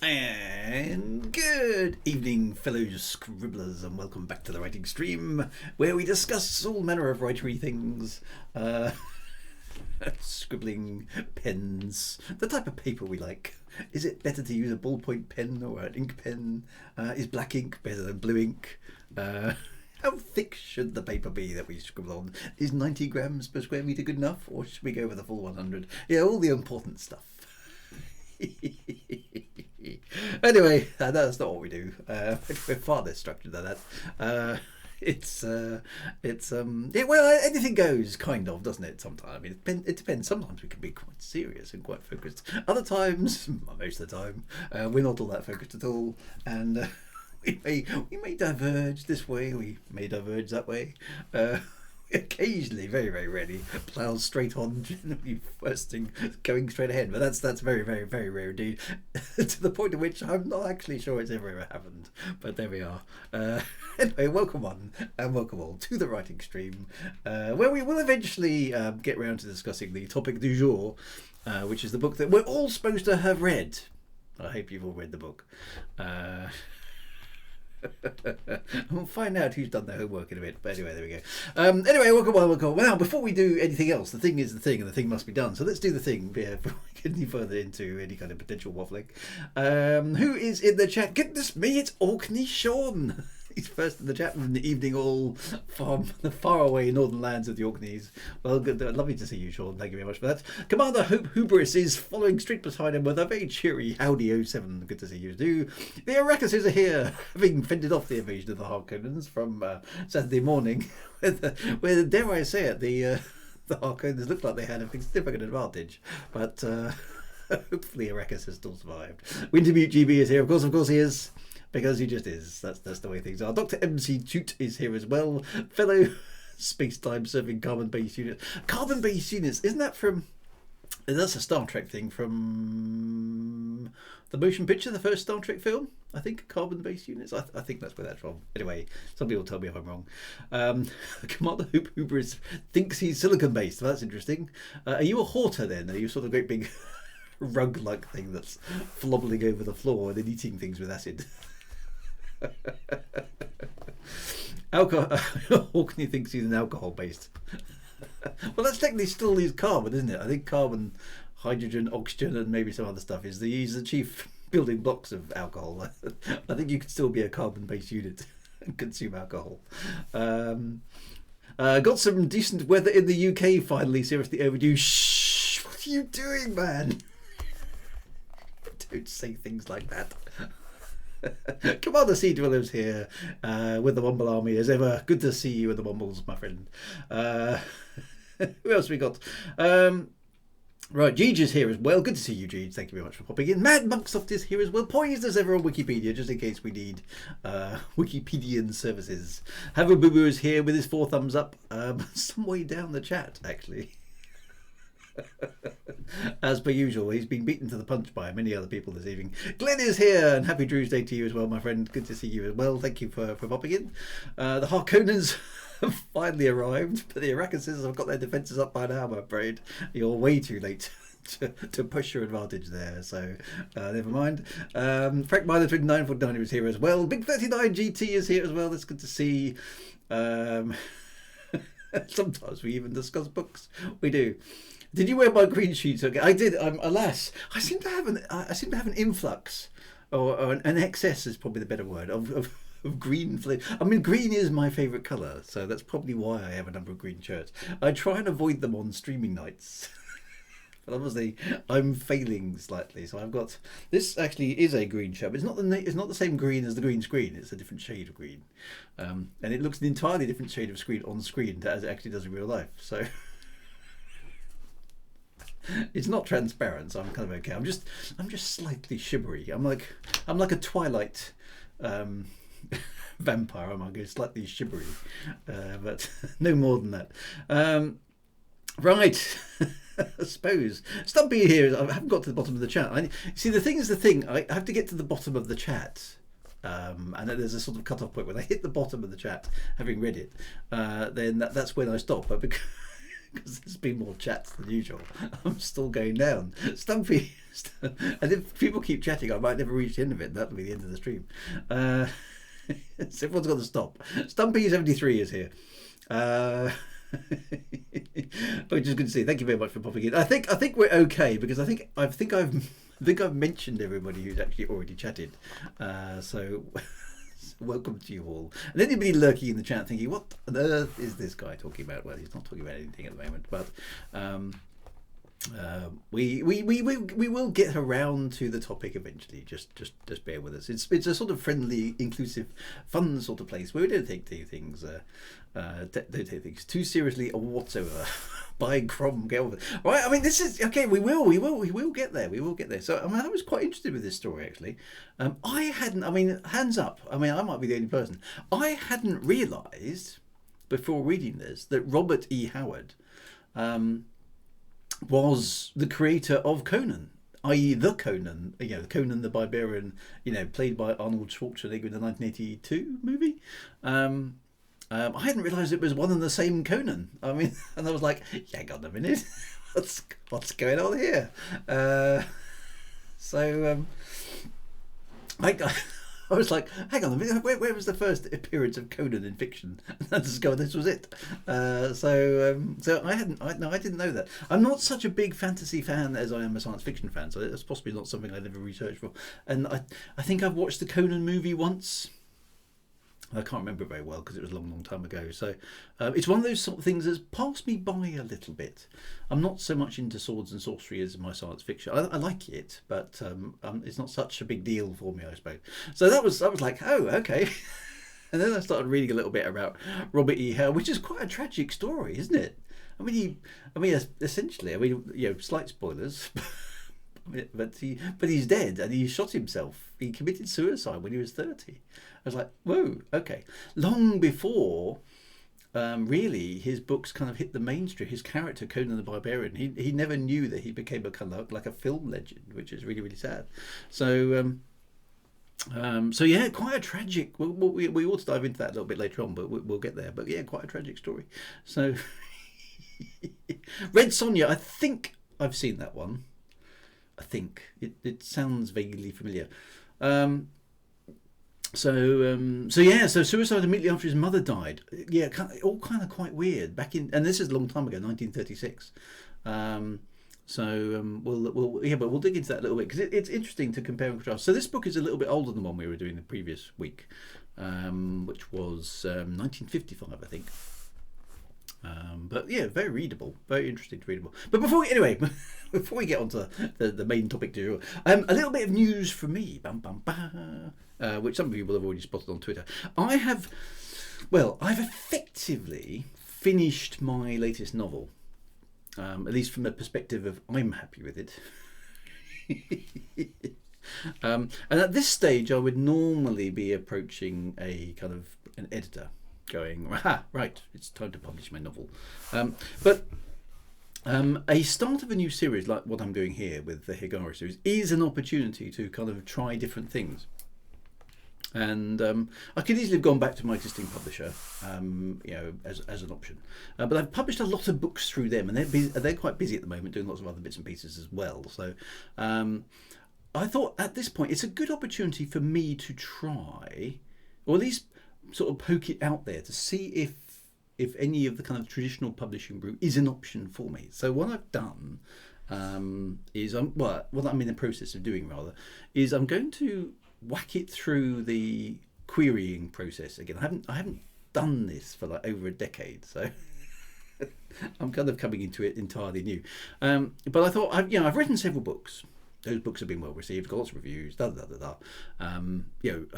And good evening, fellow scribblers, and welcome back to the writing stream, where we discuss all manner of writery things, scribbling, pens, the type of paper we like. Is it better to use a ballpoint pen or an ink pen? Is black ink better than blue ink? How thick should the paper be that we scribble on? Is 90 grams per square metre good enough, or should we go for the full 100? Yeah, all the important stuff. Anyway, that's not what we do. We're far less structured than that. Well, anything goes, kind of, doesn't it? Sometimes, I mean, it depends. Sometimes we can be quite serious and quite focused. Other times, most of the time, we're not all that focused at all, and we may diverge this way, we may diverge that way. Occasionally, very, very rarely, plows straight on, generally first thing, going straight ahead. But that's very, very, very rare indeed, to the point at which I'm not actually sure it's ever happened. But there we are. Anyway, welcome on, and welcome all to the writing stream, where we will eventually get round to discussing the topic du jour, which is the book that we're all supposed to have read. I hope you've all read the book. We'll find out who's done their homework in a bit. But anyway, there we go. Anyway, welcome. Now, before we do anything else, the thing is the thing, and the thing must be done. So let's do the thing before we get any further into any kind of potential waffling. Who is in the chat? Goodness me, it's Orkney Sean. He's first in the chat from the evening all from the faraway northern lands of the Orkneys. Well, good, lovely to see you, Sean. Thank you very much for that. Commander Hope Hubris is following straight beside him with a very cheery howdy 07. Good to see you too. The Aracuses are here, having fended off the invasion of the Harkonnens from Saturday morning, where, dare I say it, the Harkonnens looked like they had a significant advantage, but hopefully Arrakis has still survived. Wintermute GB is here, of course he is. Because he just is. That's the way things are. Dr. MC Toot is here as well. Fellow space-time serving carbon-based units. Carbon-based units, isn't that from... That's a Star Trek thing from the motion picture, the first Star Trek film. I think carbon-based units. I think that's where that's from. Anyway, somebody will tell me if I'm wrong. Commander Hoop Hubris thinks he's silicon-based. Well, that's interesting. Are you a hoarder then? Are you sort of a great big rug-like thing that's flobbling over the floor and then eating things with acid? Orkney thinks he's an alcohol based. Well, that's technically still is carbon, isn't it? I think carbon, hydrogen, oxygen, and maybe some other stuff is the chief building blocks of alcohol. I think you could still be a carbon based unit and consume alcohol. Got some decent weather in the UK finally. Seriously overdue. Shh! What are you doing, man? Don't say things like that. Commander Sea Dwellers here with the Womble Army as ever. Good to see you with the Wombles, my friend. Who else we got? Right, Jeej is here as well. Good to see you, Jeej. Thank you very much for popping in. Mad Monksoft is here as well. Poised as ever on Wikipedia, just in case we need Wikipedian services. Have a Boo Boo is here with his 4 thumbs up. Some way down the chat, actually. As per usual, he's been beaten to the punch by many other people this evening. Glenn is here, and happy Drew's Day to you as well, my friend. Good to see you as well. Thank you for popping in. The Harkonnens have finally arrived, but the Aracuses have got their defences up by now, I'm afraid. You're way too late to push your advantage there, so never mind. Frank Miner 949 is here as well. Big 39 GT is here as well. That's good to see. Sometimes we even discuss books. We do. Did you wear my green sheets? Okay, I did. Alas, I seem to have an influx, or an excess is probably the better word of green. I mean, green is my favourite colour, so that's probably why I have a number of green shirts. I try and avoid them on streaming nights, but obviously I'm failing slightly. So I've got this. Actually, is a green shirt, but it's not the same green as the green screen. It's a different shade of green, and it looks an entirely different shade of screen on screen as it actually does in real life. So. It's not transparent, so I'm kind of okay. I'm just slightly shimmery. I'm like a Twilight vampire. I'm like slightly shimmery, but no more than that. Right. I suppose Stumpy here. I haven't got to the bottom of the chat. I have to get to the bottom of the chat. And then there's a sort of cut-off point when I hit the bottom of the chat, having read it. Then that's when I stop. But because there's been more chats than usual. I'm still going down. Stumpy, and if people keep chatting, I might never reach the end of it. That'll be the end of the stream. So everyone's got to stop. Stumpy73 is here. Which is good to see. Thank you very much for popping in. I think we're okay, because I think I've mentioned everybody who's actually already chatted. So welcome to you all. And anybody lurking in the chat thinking, what on earth is this guy talking about? Well, he's not talking about anything at the moment, but we will get around to the topic eventually. Just bear with us. It's a sort of friendly, inclusive, fun sort of place where we don't take things too seriously or whatsoever. By Crom, get over. Right, I mean, this is okay. We will get there. We will get there. So I mean, I was quite interested with this story actually. I hadn't. I mean, hands up. I mean, I might be the only person. I hadn't realised before reading this that Robert E. Howard was the creator of Conan, i.e. the Conan, Conan the Barbarian, played by Arnold Schwarzenegger in the 1982 movie. I hadn't realised it was one and the same Conan. I mean, and I was like, hang on a minute, what's going on here? I was like, hang on a minute, where was the first appearance of Conan in fiction? And this was it. So I didn't know that. I'm not such a big fantasy fan as I am a science fiction fan, so that's possibly not something I'd ever researched for. And I think I've watched the Conan movie once. I can't remember it very well because it was a long time ago. So it's one of those sort of things that's passed me by a little bit. I'm not so much into swords and sorcery as my science fiction. I like it, but it's not such a big deal for me, I suppose. So that was like, oh, okay. And then I started reading a little bit about Robert E. Howard, which is quite a tragic story, isn't it? Essentially, slight spoilers. But he's dead, and he shot himself. He committed suicide when he was 30. I was like, whoa, okay. Long before, really, his books kind of hit the mainstream. His character, Conan the Barbarian, he never knew that he became a kind of like a film legend, which is really, really sad. So yeah, quite a tragic. We ought to dive into that a little bit later on, but we'll get there. But yeah, quite a tragic story. So, Red Sonja, I think I've seen that one. I think it sounds vaguely familiar. So suicide immediately after his mother died. Yeah, all kind of quite weird. And this is a long time ago, 1936. We'll dig into that a little bit because it's interesting to compare and contrast. So this book is a little bit older than the one we were doing the previous week, which was 1955, I think. But yeah, very readable, very interesting to readable. But before we get on to the main topic du jour, a little bit of news from me, which some of you will have already spotted on Twitter. I've effectively finished my latest novel, at least from the perspective of I'm happy with it. And at this stage, I would normally be approaching an editor, going, right, it's time to publish my novel. But a start of a new series like what I'm doing here with the Higara series is an opportunity to kind of try different things. And I could easily have gone back to my existing publisher, as an option. But I've published a lot of books through them, and they're quite busy at the moment, doing lots of other bits and pieces as well. So I thought at this point it's a good opportunity for me to try, or at least sort of poke it out there to see if any of the kind of traditional publishing route is an option for me. So what I've done is what I'm in the process of doing is I'm going to whack it through the querying process again. I haven't done this for like over a decade, so I'm kind of coming into it entirely new. But I thought I've written several books. Those books have been well received, got lots of reviews.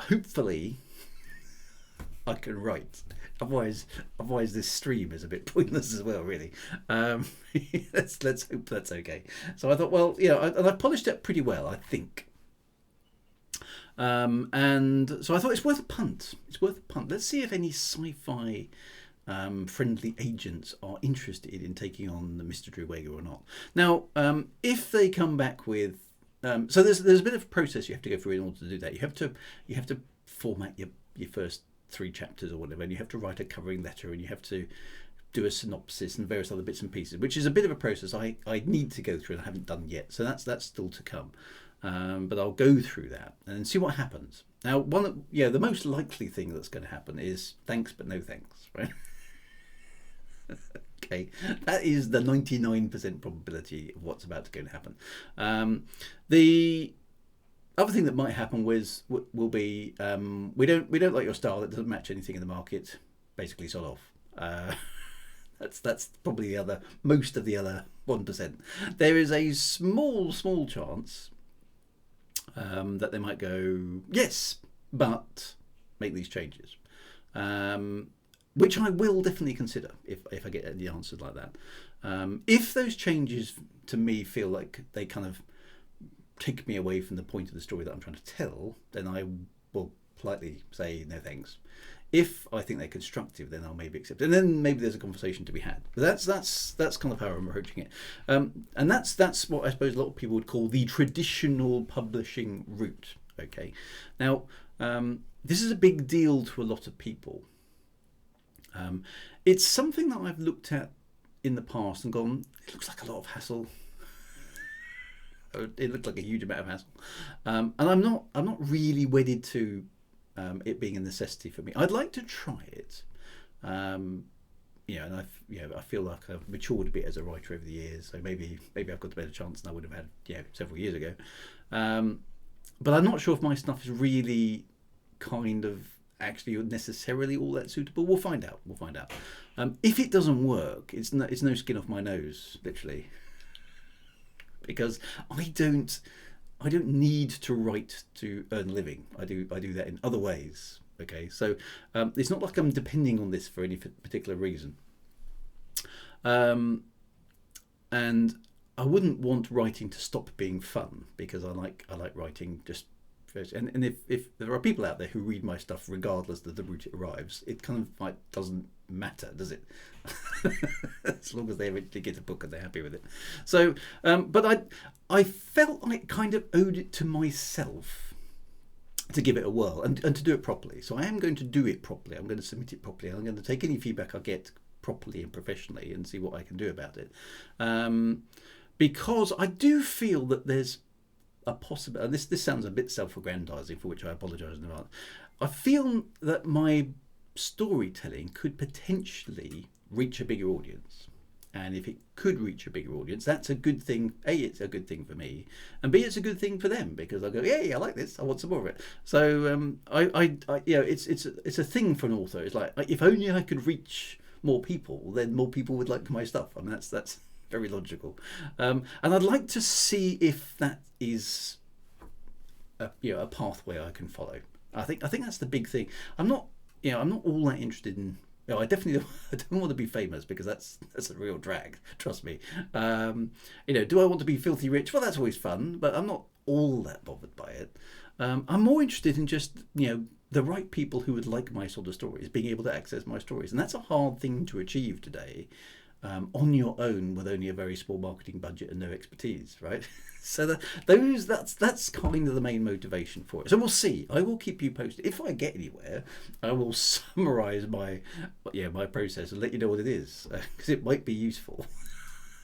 Hopefully I can write. Otherwise this stream is a bit pointless as well, really. Let's hope that's okay. So I thought, and I've polished it pretty well, I think. And so I thought it's worth a punt. Let's see if any sci-fi friendly agents are interested in taking on the Mr. Drew Wager or not. Now, if they come back with, so there's a bit of a process you have to go through in order to do that. You have to format your first 3 chapters or whatever, and you have to write a covering letter, and you have to do a synopsis and various other bits and pieces, which is a bit of a process I need to go through and I haven't done yet. So that's still to come. But I'll go through that and see what happens. Now, the most likely thing that's going to happen is thanks but no thanks, right? Okay, that is the 99% probability of what's about to go to happen. The other thing that might happen will be we don't like your style. It doesn't match anything in the market. Basically, sod off. That's probably most of the other 1%. There is a small chance that they might go yes, but make these changes. Which I will definitely consider if I get any answers like that. If those changes to me feel like they kind of take me away from the point of the story that I'm trying to tell, then I will politely say no thanks. If I think they're constructive, then I'll maybe accept it. And then maybe there's a conversation to be had. But that's kind of how I'm approaching it. And that's what I suppose a lot of people would call the traditional publishing route. Okay. Now, this is a big deal to a lot of people. It's something that I've looked at in the past and gone, it looks like a lot of hassle. It looked like a huge amount of hassle, and I'm not really wedded to it being a necessity for me. I'd like to try it, and I feel like I've matured a bit as a writer over the years. So maybe I've got a better chance than I would have had several years ago. But I'm not sure if my stuff is really kind of actually necessarily all that suitable. We'll find out. If it doesn't work, it's no skin off my nose, literally, because I don't need to write to earn a living. I do that in other ways. Okay, so it's not like I'm depending on this for any particular reason. And I wouldn't want writing to stop being fun, because I like writing just. And if there are people out there who read my stuff regardless of the route it arrives, it kind of like doesn't matter, does it? As long as they eventually get a book and they're happy with it. So, but I felt like kind of owed it to myself to give it a whirl and to do it properly. So I am going to do it properly. I'm going to submit it properly. I'm going to take any feedback I get properly and professionally and see what I can do about it. Because I do feel that there's a possible, and this sounds a bit self-aggrandizing, for which I apologise in advance. I feel that my storytelling could potentially reach a bigger audience, and if it could reach a bigger audience, that's a good thing. A, it's a good thing for me, and B, it's a good thing for them, because I go, yeah, I like this, I want some more of it. So it's a thing for an author. It's like, if only I could reach more people, then more people would like my stuff. I mean, that's very logical, and I'd like to see if that is a pathway I can follow. I think that's the big thing. I'm not all that interested in. I definitely don't want to be famous, because that's a real drag. Trust me. Do I want to be filthy rich? Well, that's always fun, but I'm not all that bothered by it. I'm more interested in just the right people who would like my sort of stories being able to access my stories, and that's a hard thing to achieve today. On your own, with only a very small marketing budget and no expertise, right? So that's kind of the main motivation for it. So we'll see. I will keep you posted. If I get anywhere, I will summarise my process and let you know what it is, because it might be useful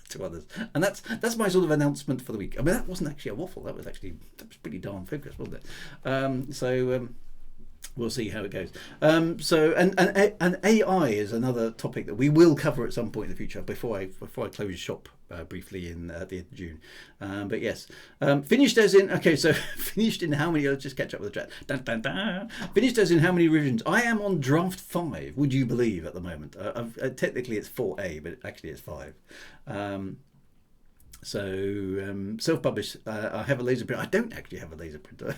to others. And that's my sort of announcement for the week. I mean, that wasn't actually a waffle. That was pretty darn focused, wasn't it? We'll see how it goes. And AI is another topic that we will cover at some point in the future. Before I close shop briefly in at the end of June. But yes, finished as in finished in how many? Let's just catch up with the chat. Dun, dun, dun. Finished as in how many revisions? I am on draft 5. Would you believe at the moment? Technically it's 4A, but actually it's 5. Self-published. I have a laser printer. I don't actually have a laser printer.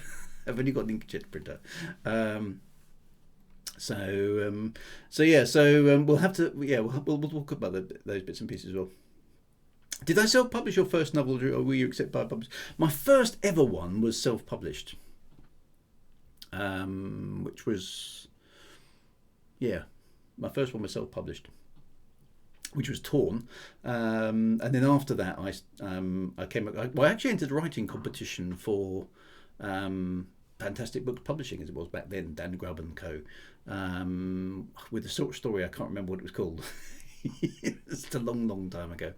I've only got an inkjet printer. We'll have to. We'll talk about those bits and pieces as well. Did I self-publish your first novel, or were you accepted by a publisher? My first ever one was self-published, which was my first one was self-published, which was Torn, and then after that I actually entered a writing competition for Fantastic Book Publishing, as it was back then, Dan Grubb and Co. With a short story, I can't remember what it was called. It's a long, long time ago.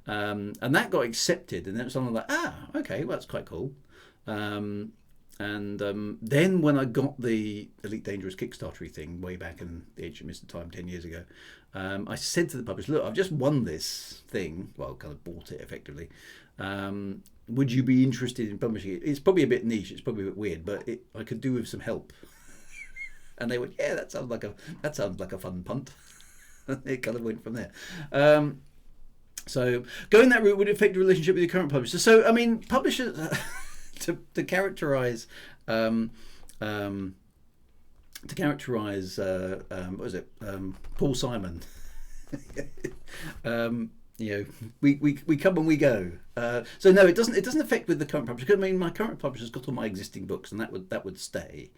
And that got accepted, and then it was something like, okay, well, that's quite cool. Then when I got the Elite Dangerous Kickstarter thing way back in the Age of Mr. Time 10 years ago, I said to the publisher, look, I've just won this thing. Well, kind of bought it effectively. Would you be interested in publishing it? It's probably a bit niche. It's probably a bit weird, but I could do with some help. And they went, yeah, that sounds like a fun punt. It kind of went from there. So going that route would affect the relationship with your current publisher. So I mean, publishers to characterize what was it? Paul Simon. We come and we go. So no, it doesn't affect with the current publisher. I mean, my current publisher's got all my existing books, and that would stay.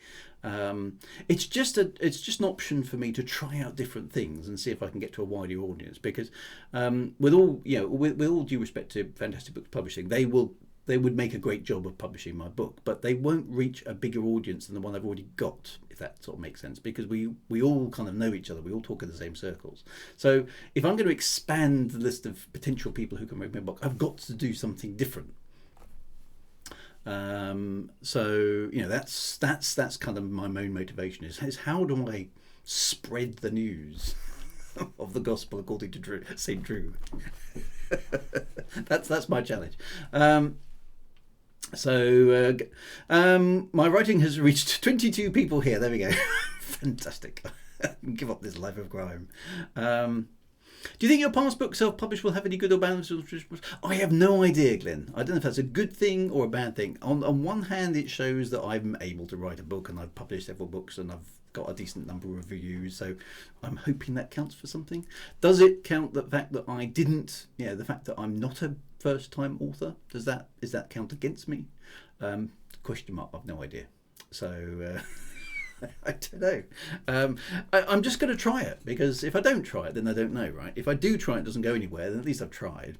It's just an option for me to try out different things and see if I can get to a wider audience. Because with all due respect to Fantastic Books Publishing, they would make a great job of publishing my book, but they won't reach a bigger audience than the one I've already got, if that sort of makes sense, because we all kind of know each other. We all talk in the same circles. So if I'm going to expand the list of potential people who can read my book, I've got to do something different. So that's kind of my main motivation is how do I spread the news of the gospel according to St. Drew. That's my challenge. My writing has reached 22 people here. There we go. Fantastic. Give up this life of crime. Do you think your past book self-published will have any good or bad? I have no idea, Glenn. I don't know if that's a good thing or a bad thing. On one hand, it shows that I'm able to write a book, and I've published several books, and I've got a decent number of reviews, so I'm hoping that counts for something. Does it count the fact that the fact that I'm not a first-time author? Is that count against me? Question mark. I've no idea. So I don't know. I'm just going to try it, because if I don't try it, then I don't know, right? If I do try it, doesn't go anywhere, then at least I've tried.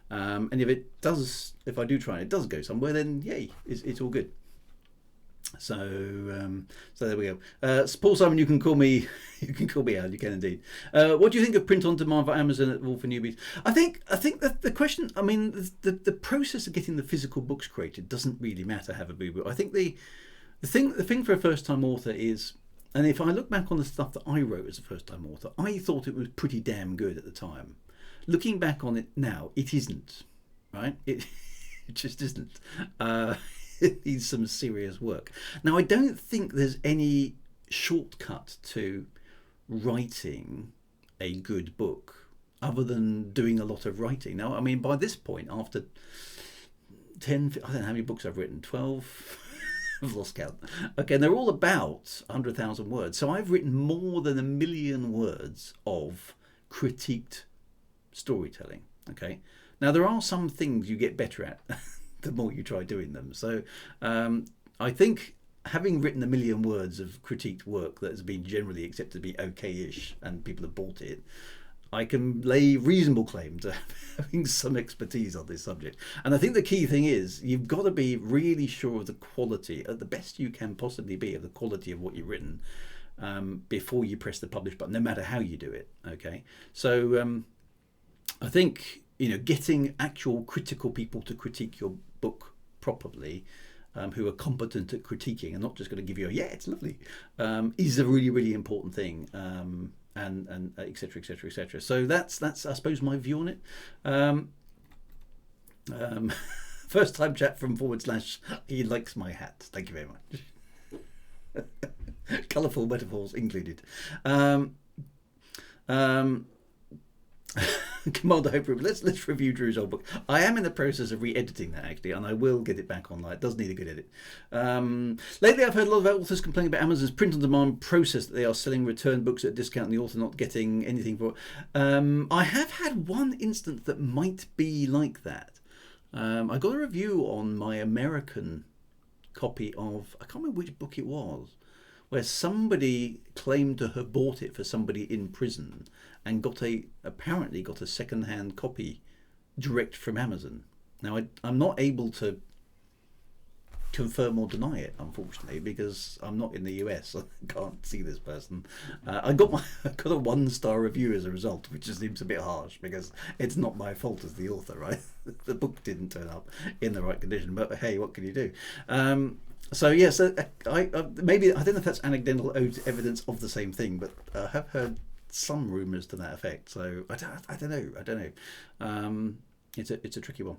And if I do try it, it does go somewhere, then yay, it's all good. So there we go. Paul Simon, you can call me Al. You can indeed. What do you think of print on demand for Amazon at all for newbies? I think that the question. I mean, the process of getting the physical books created doesn't really matter. Have a boo boo. I think the thing for a first time author is, and if I look back on the stuff that I wrote as a first time author, I thought it was pretty damn good at the time. Looking back on it now, it isn't. Right? It just isn't. It needs some serious work. Now, I don't think there's any shortcut to writing a good book other than doing a lot of writing. Now, I mean, by this point, after 10, I don't know how many books I've written, 12, I've lost count. Okay, and they're all about 100,000 words. So I've written more than 1 million words of critiqued storytelling. Okay, now there are some things you get better at the more you try doing them. So I think having written 1 million words of critiqued work that has been generally accepted to be okay-ish and people have bought it, I can lay reasonable claim to having some expertise on this subject. And I think the key thing is you've got to be really sure of the quality, at the best you can possibly be, of the quality of what you've written before you press the publish button, no matter how you do it. Okay, so I think getting actual critical people to critique your book properly, who are competent at critiquing and not just going to give you it's lovely, is a really, really important thing, and et cetera, et cetera, et cetera. So that's I suppose my view on it. First time chat from / he likes my hat. Thank you very much. Colourful metaphors included. Commander Hope Room. Let's review Drew's old book. I am in the process of re-editing that actually, and I will get it back online. It does need a good edit. Lately, I've heard a lot of authors complaining about Amazon's print-on-demand process, that they are selling returned books at a discount and the author not getting anything for it. I have had one instance that might be like that. I got a review on my American copy of, I can't remember which book it was, where somebody claimed to have bought it for somebody in prison and apparently got a second-hand copy direct from Amazon. Now, I'm not able to confirm or deny it, unfortunately, because I'm not in the US. I can't see this person. I got a 1-star review as a result, which just seems a bit harsh because it's not my fault as the author, right? The book didn't turn up in the right condition, but hey, what can you do? So yes, I maybe I don't know if that's anecdotal evidence of the same thing, but I have heard some rumours to that effect. So I don't know. It's a tricky one.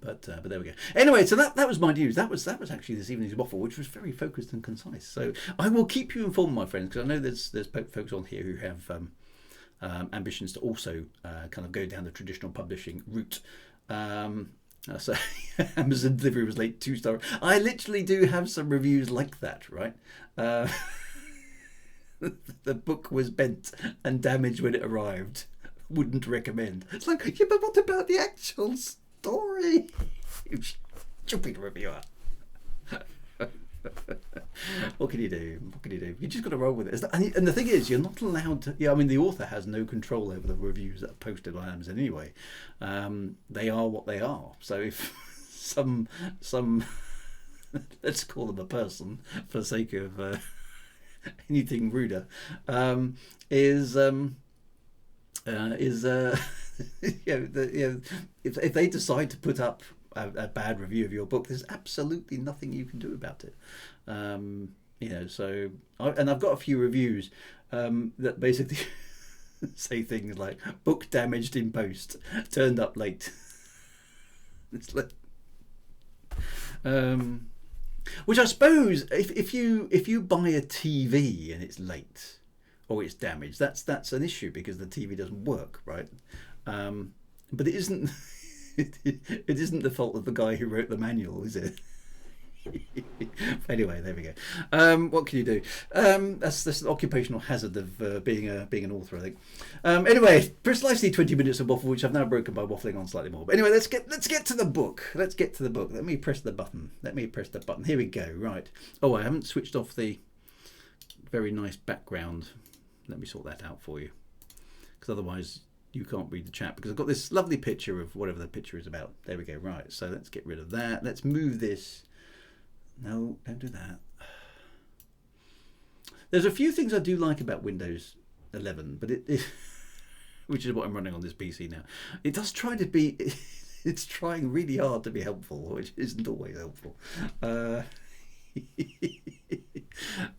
But there we go. Anyway, so that was my news. That was actually this evening's waffle, which was very focused and concise. So I will keep you informed, my friends, because I know there's folks on here who have ambitions to also kind of go down the traditional publishing route. So Amazon delivery was late, 2-star. I literally do have some reviews like that, right? The book was bent and damaged when it arrived. Wouldn't recommend. It's like, yeah, but what about the actual story? You stupid reviewer. What can you do? What can you do? You just got to roll with it. And the thing is, you're not allowed to. Yeah, I mean, the author has no control over the reviews that are posted on Amazon anyway. They are what they are. So if some let's call them a person for the sake of anything ruder, if they decide to put up a bad review of your book, there's absolutely nothing you can do about it. So I've got a few reviews that basically say things like book damaged in post, turned up late. It's like, which I suppose if you buy a TV and it's late or it's damaged, that's an issue because the TV doesn't work, right? But it isn't. It isn't the fault of the guy who wrote the manual, is it? Anyway, there we go. What can you do? That's an occupational hazard of being an author, I think. Anyway, precisely 20 minutes of waffle, which I've now broken by waffling on slightly more. But anyway, let's get to the book. Let's get to the book. Let me press the button. Here we go. Right. Oh, I haven't switched off the very nice background. Let me sort that out for you, because otherwise you can't read the chat, because I've got this lovely picture of whatever the picture is about. There we go. Right, so let's get rid of that. Let's move this. No, don't do that. There's a few things I do like about Windows 11, but it which is what I'm running on this PC now. It does try to be, it's trying really hard to be helpful, which isn't always helpful. So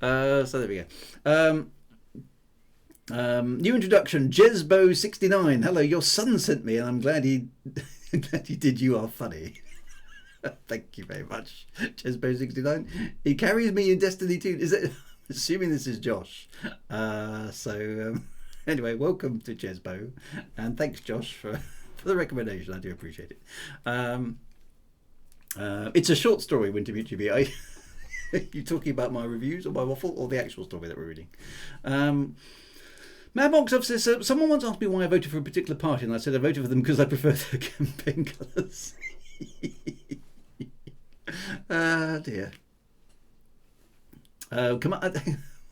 there we go. New introduction, Jesbo69. Hello, your son sent me, and I'm glad he did. You are funny. Thank you very much, Jesbo69. He carries me in Destiny 2. Is it? Assuming this is Josh. Anyway, welcome to Jesbo, and thanks, Josh, for the recommendation. I do appreciate it. It's a short story, Winter Mutual. Are you talking about my reviews or my waffle, or the actual story that we're reading? Madbox says, someone once asked me why I voted for a particular party, and I said I voted for them because I prefer their campaign colours. Dear. Come on,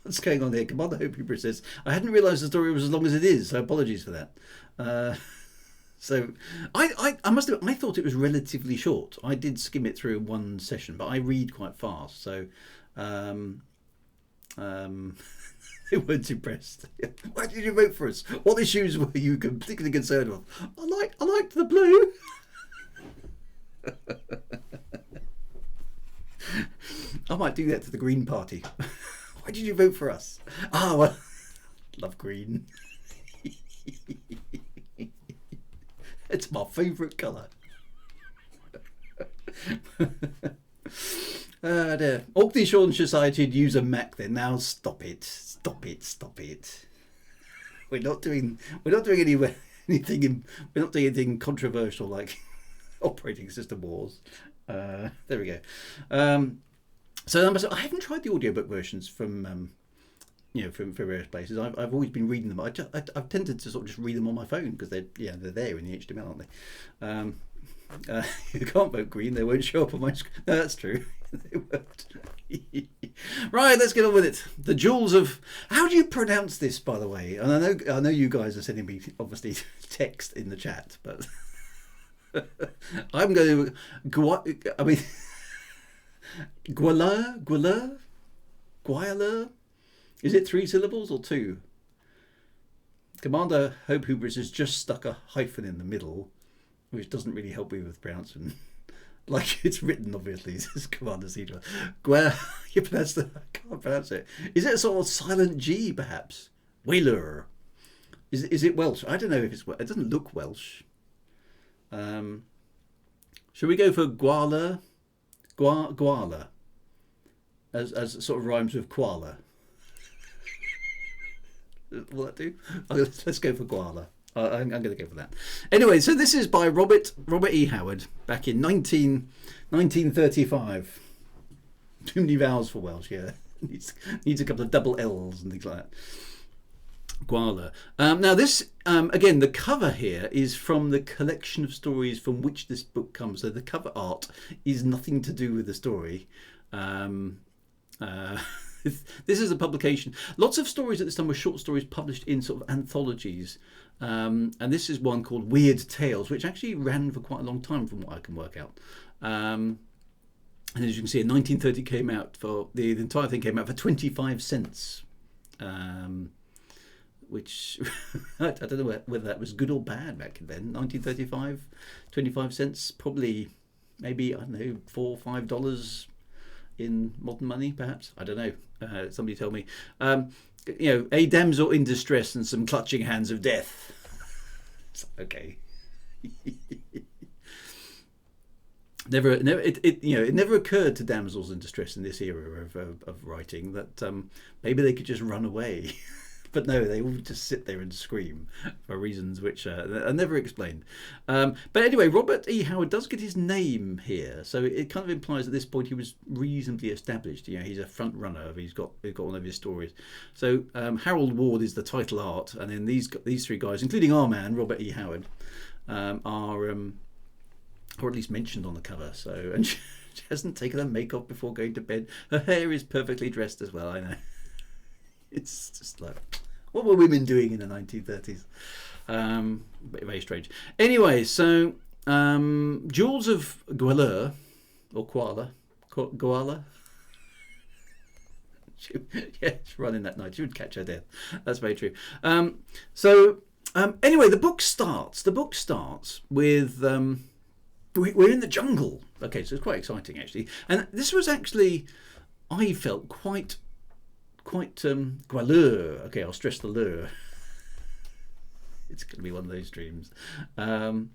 what's going on here? Commander Hope Hubris says, I hadn't realised the story was as long as it is, so apologies for that. So I must have, I thought it was relatively short. I did skim it through in one session, but I read quite fast, so they weren't impressed. Why did you vote for us? What issues were you particularly concerned with? I liked the blue. I might do that to the Green Party. Why did you vote for us? Ah, well, love green. It's my favourite colour. Dear. Orkney Shorn Society use a Mac then. Now stop it. Stop it. We're not doing anything controversial like operating system wars. There we go. So I haven't tried the audiobook versions from various places. I've always been reading them. I've tended to sort of just read them on my phone because they're there in the HTML, aren't they? You can't vote green; they won't show up on my screen. No, that's true. They won't. Right, let's get on with it. The jewels of, how do you pronounce this, by the way? And I know you guys are sending me obviously text in the chat, but I'm going to. I mean, Gwahlur? Is it 3 syllables or 2? Commander Hope Hubris has just stuck a hyphen in the middle, which doesn't really help me with pronouncing. Like it's written, obviously, says Commander Cedra. You pronounce I can't pronounce it. Is it a sort of silent G, perhaps? Gwahlur. Is it Welsh? I don't know if it's. It doesn't look Welsh. Should we go for Gwahlur? Gwahlur. As sort of rhymes with koala. Will that do? Let's go for Gwahlur. I'm going to go for that. Anyway, so this is by Robert E. Howard back in 1935. Too many vowels for Welsh, yeah. Needs a couple of double L's and things like that. Gwahlur. Now this, again, the cover here is from the collection of stories from which this book comes. So the cover art is nothing to do with the story. This is a publication. Lots of stories at this time were short stories published in sort of anthologies. And this is one called Weird Tales, which actually ran for quite a long time from what I can work out. And as you can see, in 1930 came out for, the entire thing came out for 25 cents. Which, I don't know whether that was good or bad back then. 1935, 25 cents, probably, maybe, I don't know, $4 or $5 in modern money, perhaps. I don't know. Somebody told me. A damsel in distress and some clutching hands of death. Okay. It never occurred to damsels in distress in this era of writing that maybe they could just run away. But no, they all just sit there and scream for reasons which are never explained. But anyway, Robert E. Howard does get his name here, so it kind of implies at this point he was reasonably established. He's a front runner. He's got one of his stories. So Harold Ward is the title art, and then these 3 guys, including our man Robert E. Howard, are or at least mentioned on the cover. So and she hasn't taken her makeup before going to bed. Her hair is perfectly dressed as well. I know. It's just like, what were women doing in the 1930s? Very strange. Anyway, so Jules of Gwahlur, or Gwahlur. She's running that night. She would catch her death. That's very true. Anyway, the book starts with we're in the jungle. Okay, so it's quite exciting actually. And this was actually, I felt quite Gwahlur. Okay, I'll stress the lure. It's going to be one of those dreams. The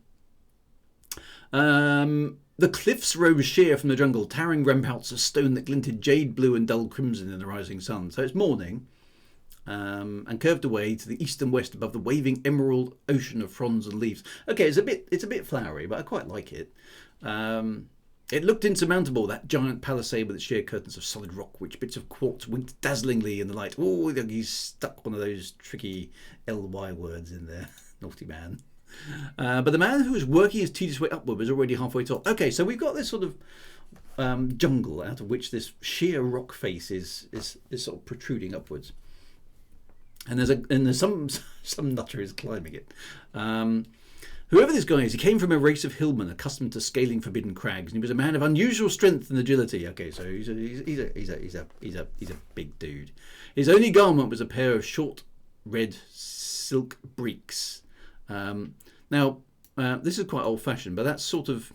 cliffs rose sheer from the jungle, towering ramparts of stone that glinted jade blue and dull crimson in the rising sun. So it's morning, and curved away to the east and west above the waving emerald ocean of fronds and leaves. Okay, it's a bit flowery, but I quite like it. It looked insurmountable, that giant palisade with its sheer curtains of solid rock, which bits of quartz winked dazzlingly in the light. Oh, he's stuck one of those tricky LY words in there. Naughty man. But the man who was working his tedious way upward was already halfway top. Okay, so we've got this sort of jungle out of which this sheer rock face is sort of protruding upwards. And there's some nutter is climbing it. Whoever this guy is, he came from a race of hillmen accustomed to scaling forbidden crags, and he was a man of unusual strength and agility. Okay, so he's a big dude. His only garment was a pair of short red silk breeks. Now, this is quite old-fashioned, but that's sort of,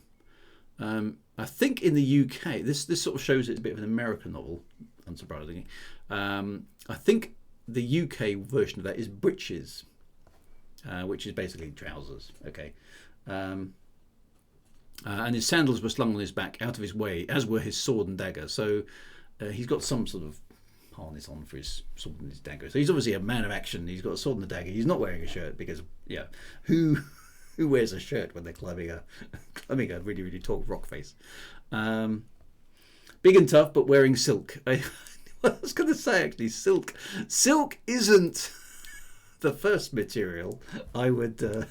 I think in the UK, this sort of shows it's a bit of an American novel, unsurprisingly. I think the UK version of that is breeches. Which is basically trousers, okay. And his sandals were slung on his back out of his way, as were his sword and dagger. So he's got some sort of harness on for his sword and his dagger. So he's obviously a man of action. He's got a sword and a dagger. He's not wearing a shirt because, who wears a shirt when they're climbing a really, really tall rock face? Big and tough, but wearing silk. I was going to say, actually, silk. Silk isn't the first material I would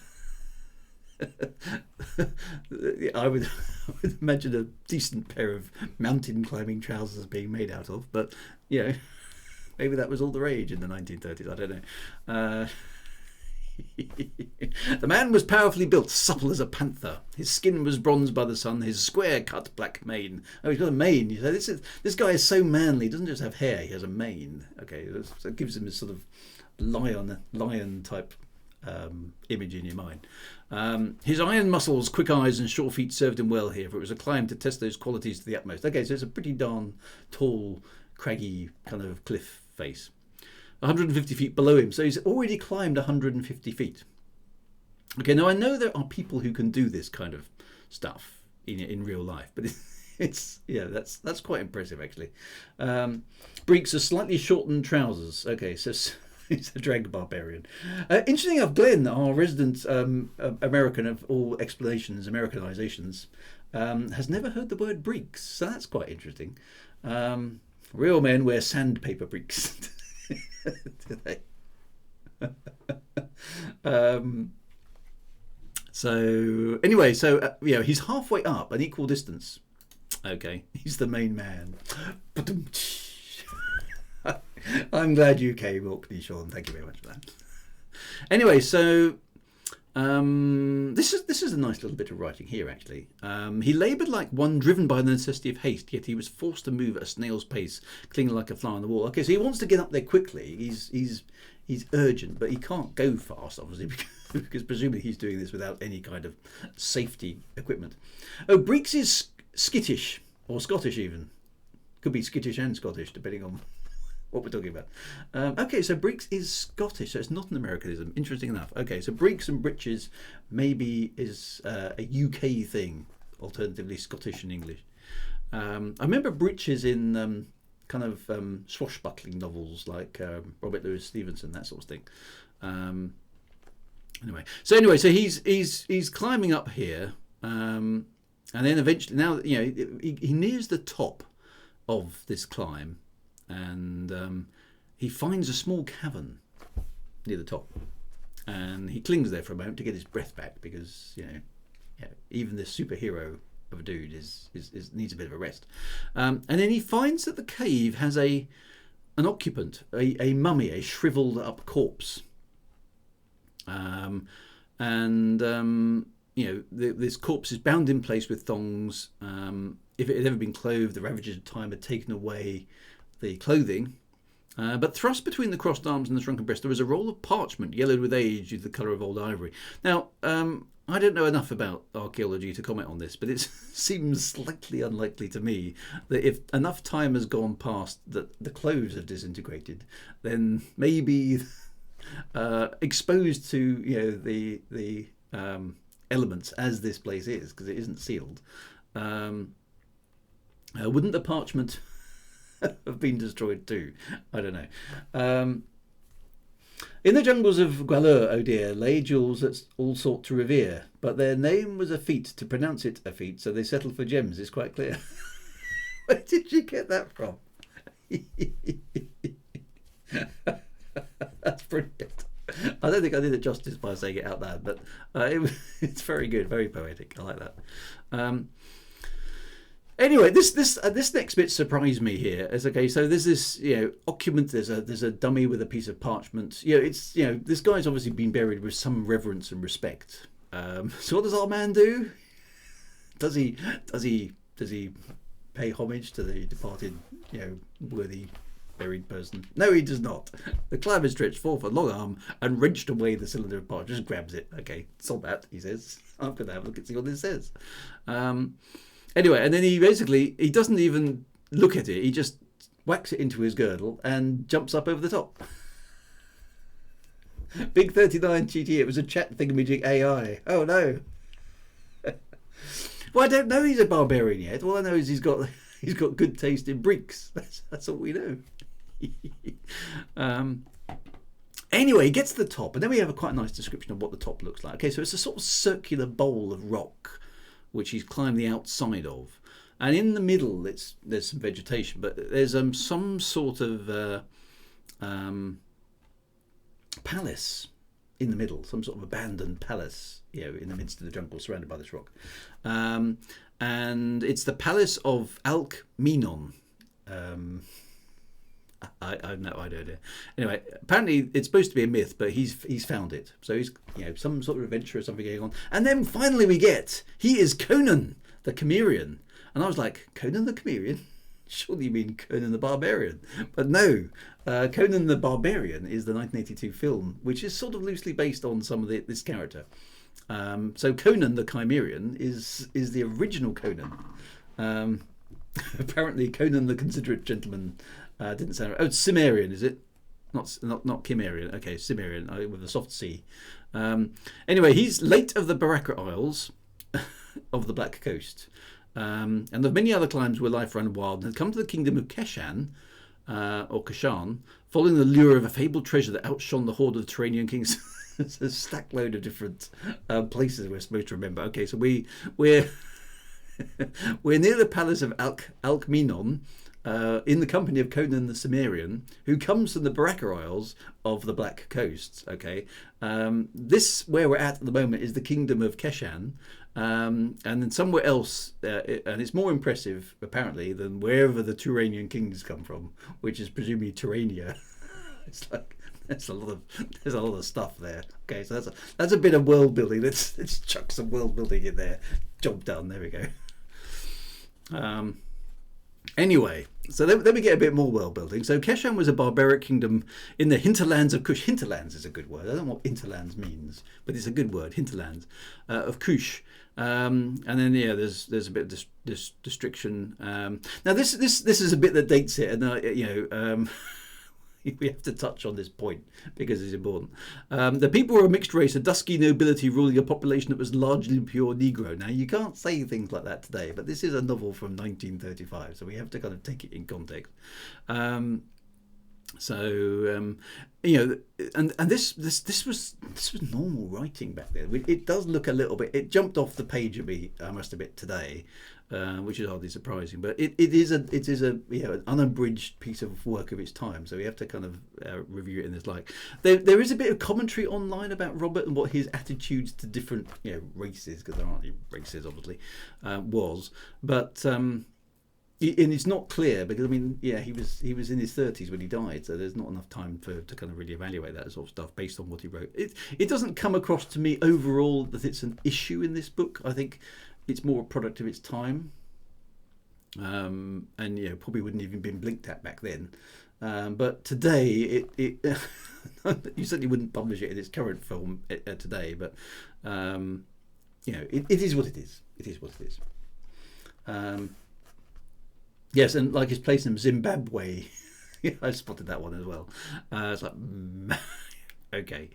I would imagine a decent pair of mountain climbing trousers being made out of, but maybe that was all the rage in the 1930s. I don't know. The man was powerfully built, supple as a panther. His skin was bronzed by the sun, his square-cut black mane. Oh, he's got a mane. You say, this guy is so manly. He doesn't just have hair, he has a mane. Okay, so it gives him this sort of lion-type image in your mind. His iron muscles, quick eyes and short feet served him well here, for it was a climb to test those qualities to the utmost. Okay, so it's a pretty darn tall, craggy kind of cliff face. 150 feet below him, so he's already climbed 150 feet. Okay, now I know there are people who can do this kind of stuff in real life, but that's quite impressive actually. Breeks are slightly shortened trousers. Okay, so he's a drag barbarian. Interesting enough, Glenn, our resident American of all Americanizations, has never heard the word breeks, so that's quite interesting. Real men wear sandpaper breeks. Do they? So anyway, he's halfway up, an equal distance. Okay, he's the main man. I'm glad you came, Orkney Sean. Thank you very much for that. Anyway, so this is a nice little bit of writing here actually. He laboured like one driven by the necessity of haste, yet he was forced to move at a snail's pace, clinging like a fly on the wall. Okay, so he wants to get up there quickly. He's urgent, but he can't go fast, obviously, because presumably he's doing this without any kind of safety equipment. Oh, Breeks is skittish, or Scottish even. Could be skittish and Scottish, depending on what we're talking about. Okay, so Breeks is Scottish, so it's not an Americanism. Interesting enough. Okay, so Breeks and breeches maybe is a UK thing, alternatively Scottish and English. I remember breeches in kind of swashbuckling novels like Robert Louis Stevenson, that sort of thing. Anyway, so he's climbing up here, and then eventually, now he nears the top of this climb. And he finds a small cavern near the top, and he clings there for a moment to get his breath back, because even this superhero of a dude needs a bit of a rest. And then he finds that the cave has an occupant, a mummy, a shriveled up corpse. This corpse is bound in place with thongs. If it had ever been clothed, the ravages of time had taken away the clothing, but thrust between the crossed arms and the shrunken breast there was a roll of parchment, yellowed with age, with the colour of old ivory. Now, I don't know enough about archaeology to comment on this, but it seems slightly unlikely to me that if enough time has gone past that the clothes have disintegrated, then maybe exposed to the elements as this place is, because it isn't sealed, wouldn't the parchment have been destroyed too? I don't know. In the jungles of Gwahlur, oh dear, lay jewels that all sought to revere, but their name was a feat, to pronounce it a feat, so they settled for gems, it's quite clear. Where did you get that from? That's brilliant. I don't think I did it justice by saying it out loud, but it's very good, very poetic. I like that. Anyway, this next bit surprised me here. As okay, so there's this occupant. There's a dummy with a piece of parchment. This guy's obviously been buried with some reverence and respect. So what does our man do? Does he pay homage to the departed worthy buried person? No, he does not. The climber stretched forth a long arm and wrenched away the cylinder of parchment. Just grabs it. Okay, solve that, he says. I'm going to have a look and see what this says. Anyway, and then he doesn't even look at it. He just whacks it into his girdle and jumps up over the top. Big 39 GT. It was a chat thingamajig AI. Oh no. Well, I don't know he's a barbarian yet. All I know is he's got good taste in breeks. That's all we know. Anyway, he gets to the top, and then we have a quite nice description of what the top looks like. Okay, so it's a sort of circular bowl of rock, which he's climbed the outside of, and in the middle there's some vegetation, but there's some sort of palace in the middle, some sort of abandoned palace, in the midst of the jungle, surrounded by this rock, and it's the palace of Alk Minon. I have no idea. Anyway, apparently it's supposed to be a myth, but he's found it. So he's some sort of adventure or something going on. And then finally he is Conan the Cimmerian. And I was like, Conan the Cimmerian? Surely you mean Conan the Barbarian. But no, Conan the Barbarian is the 1982 film, which is sort of loosely based on some of this character. So Conan the Cimmerian is the original Conan. Apparently Conan the Considerate Gentleman didn't sound right. Oh, Cimmerian, is it? Not Cimmerian. Okay, Cimmerian with a soft C. Anyway, he's late of the Baraka Isles of the Black Coast. And of many other climes where life ran wild, and had come to the kingdom of Keshan, or Kashan, following the lure of a fabled treasure that outshone the horde of the Turanian kings. There's a stack load of different places we're supposed to remember. Okay, so we're we're near the palace of Alkmenon, in the company of Conan the Cimmerian, who comes from the Baraka Isles of the Black Coast. Okay, this where we're at the moment is the kingdom of Keshan, and then somewhere else, and it's more impressive apparently than wherever the Turanian kings come from, which is presumably Turania. It's like there's a lot of stuff there. Okay, so that's a bit of world building. Let's chuck some world building in there. Job done. There we go. Anyway, so then we get a bit more world building. So Keshan was a barbaric kingdom in the hinterlands of Kush. Hinterlands is a good word. I don't know what hinterlands means, but it's a good word. Hinterlands of Kush. And then there's a bit of this restriction. Now this is a bit that dates it, and we have to touch on this point because it's important. The people were a mixed race, a dusky nobility ruling a population that was largely pure Negro. Now, you can't say things like that today, but this is a novel from 1935, so we have to kind of take it in context. And this was normal writing back then. It does look a little bit. It jumped off the page a bit, I must admit, today. Which is hardly surprising, but it is an unabridged piece of work of its time, so we have to kind of review it in this light. There is a bit of commentary online about Robert and what his attitudes to different races, because there aren't any races obviously, was, but and it's not clear because he was in his 30s when he died, so there's not enough time to kind of really evaluate that sort of stuff based on what he wrote. It doesn't come across to me overall that it's an issue in this book. I think it's more a product of its time, and probably wouldn't even been blinked at back then. But today, it you certainly wouldn't publish it in its current form today. But it is what it is. It is what it is. Yes, and like his place in Zimbabwe, I spotted that one as well. It's like. Okay.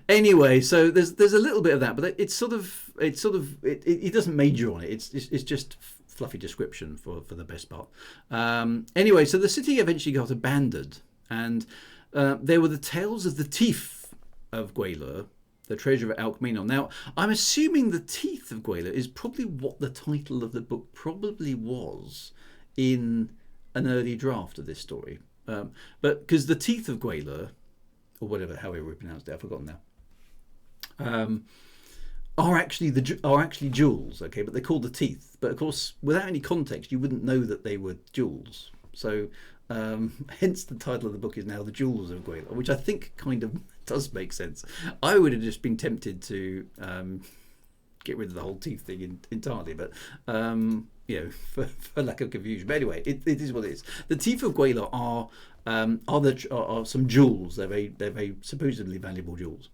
Anyway, so there's a little bit of that, but it doesn't major on it. It's just fluffy description for the best part. Anyway, so the city eventually got abandoned, and there were the tales of the teeth of Gwahlur, the treasure of Alkmenon. Now, I'm assuming the teeth of Gwahlur is probably what the title of the book probably was in an early draft of this story, but because the teeth of Gwahlur, or however we pronounced it, I've forgotten now, are actually jewels, okay, but they're called the teeth. But of course, without any context, you wouldn't know that they were jewels. So, hence the title of the book is now The Jewels of Gwahlur, which I think kind of does make sense. I would have just been tempted to get rid of the whole teeth thing entirely, but for lack of confusion. But anyway, it is what it is. The teeth of Gwahlur are some jewels. They're very supposedly valuable jewels.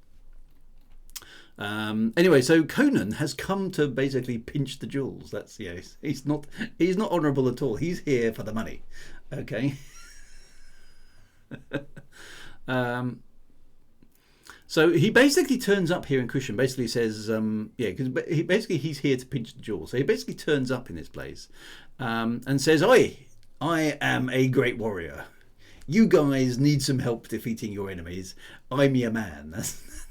Anyway, so Conan has come to basically pinch the jewels. That's he's not honourable at all. He's here for the money. Okay. So he basically turns up here in Kush and basically says, because he's here to pinch the jewels. So he basically turns up in this place and says, "Oi, I am a great warrior. You guys need some help defeating your enemies. I'm your man."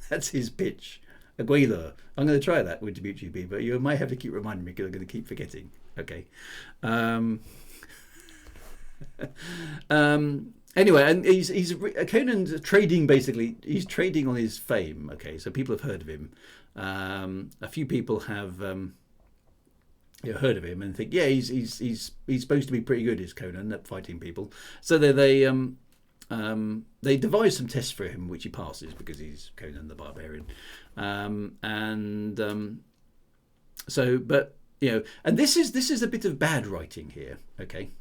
That's his pitch. A Gwahlur. I'm going to try that with Debuchy B, but you might have to keep reminding me because I'm going to keep forgetting. Okay. Anyway, and he's Conan's trading basically. He's trading on his fame. Okay, so people have heard of him. A few people have heard of him and think, yeah, he's supposed to be pretty good, is Conan, at fighting people. So they devise some tests for him, which he passes because he's Conan the Barbarian. So, but and this is a bit of bad writing here. Okay.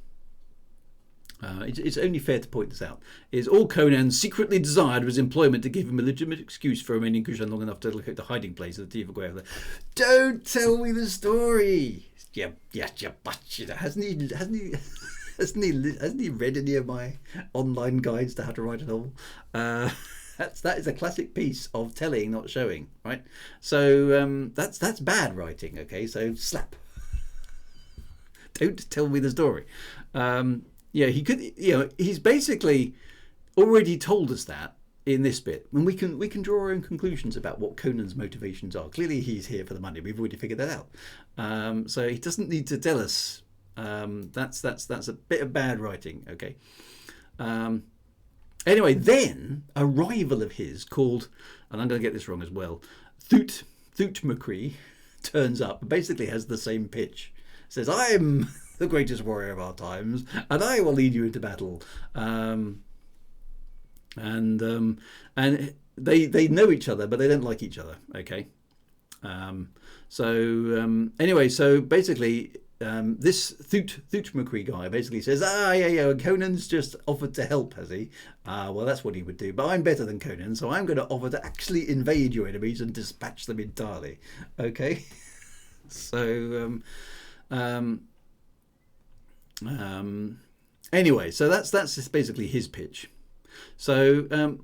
It's only fair to point this out. Is all Conan secretly desired was employment to give him a legitimate excuse for remaining Kushan long enough to locate the hiding place of the thief of Gwahlur. Don't tell me the story. Yeah, but hasn't he read any of my online guides to how to write a novel? That is a classic piece of telling, not showing, right? So that's bad writing. Okay, so slap. Don't tell me the story. Yeah, he could. He's basically already told us that in this bit, and we can draw our own conclusions about what Conan's motivations are. Clearly, he's here for the money. We've already figured that out. So he doesn't need to tell us. That's a bit of bad writing. Okay. Anyway, then a rival of his called, and I'm going to get this wrong as well, Thutmekri turns up. Basically, has the same pitch. Says, "I'm the greatest warrior of our times, and I will lead you into battle." And they know each other, but they don't like each other. Okay. Anyway, so basically, this Thutmekri guy basically says, yeah, Conan's just offered to help, has he? Well, that's what he would do, but I'm better than Conan, so I'm going to offer to actually invade your enemies and dispatch them entirely. Okay. So. Anyway, so that's just basically his pitch. So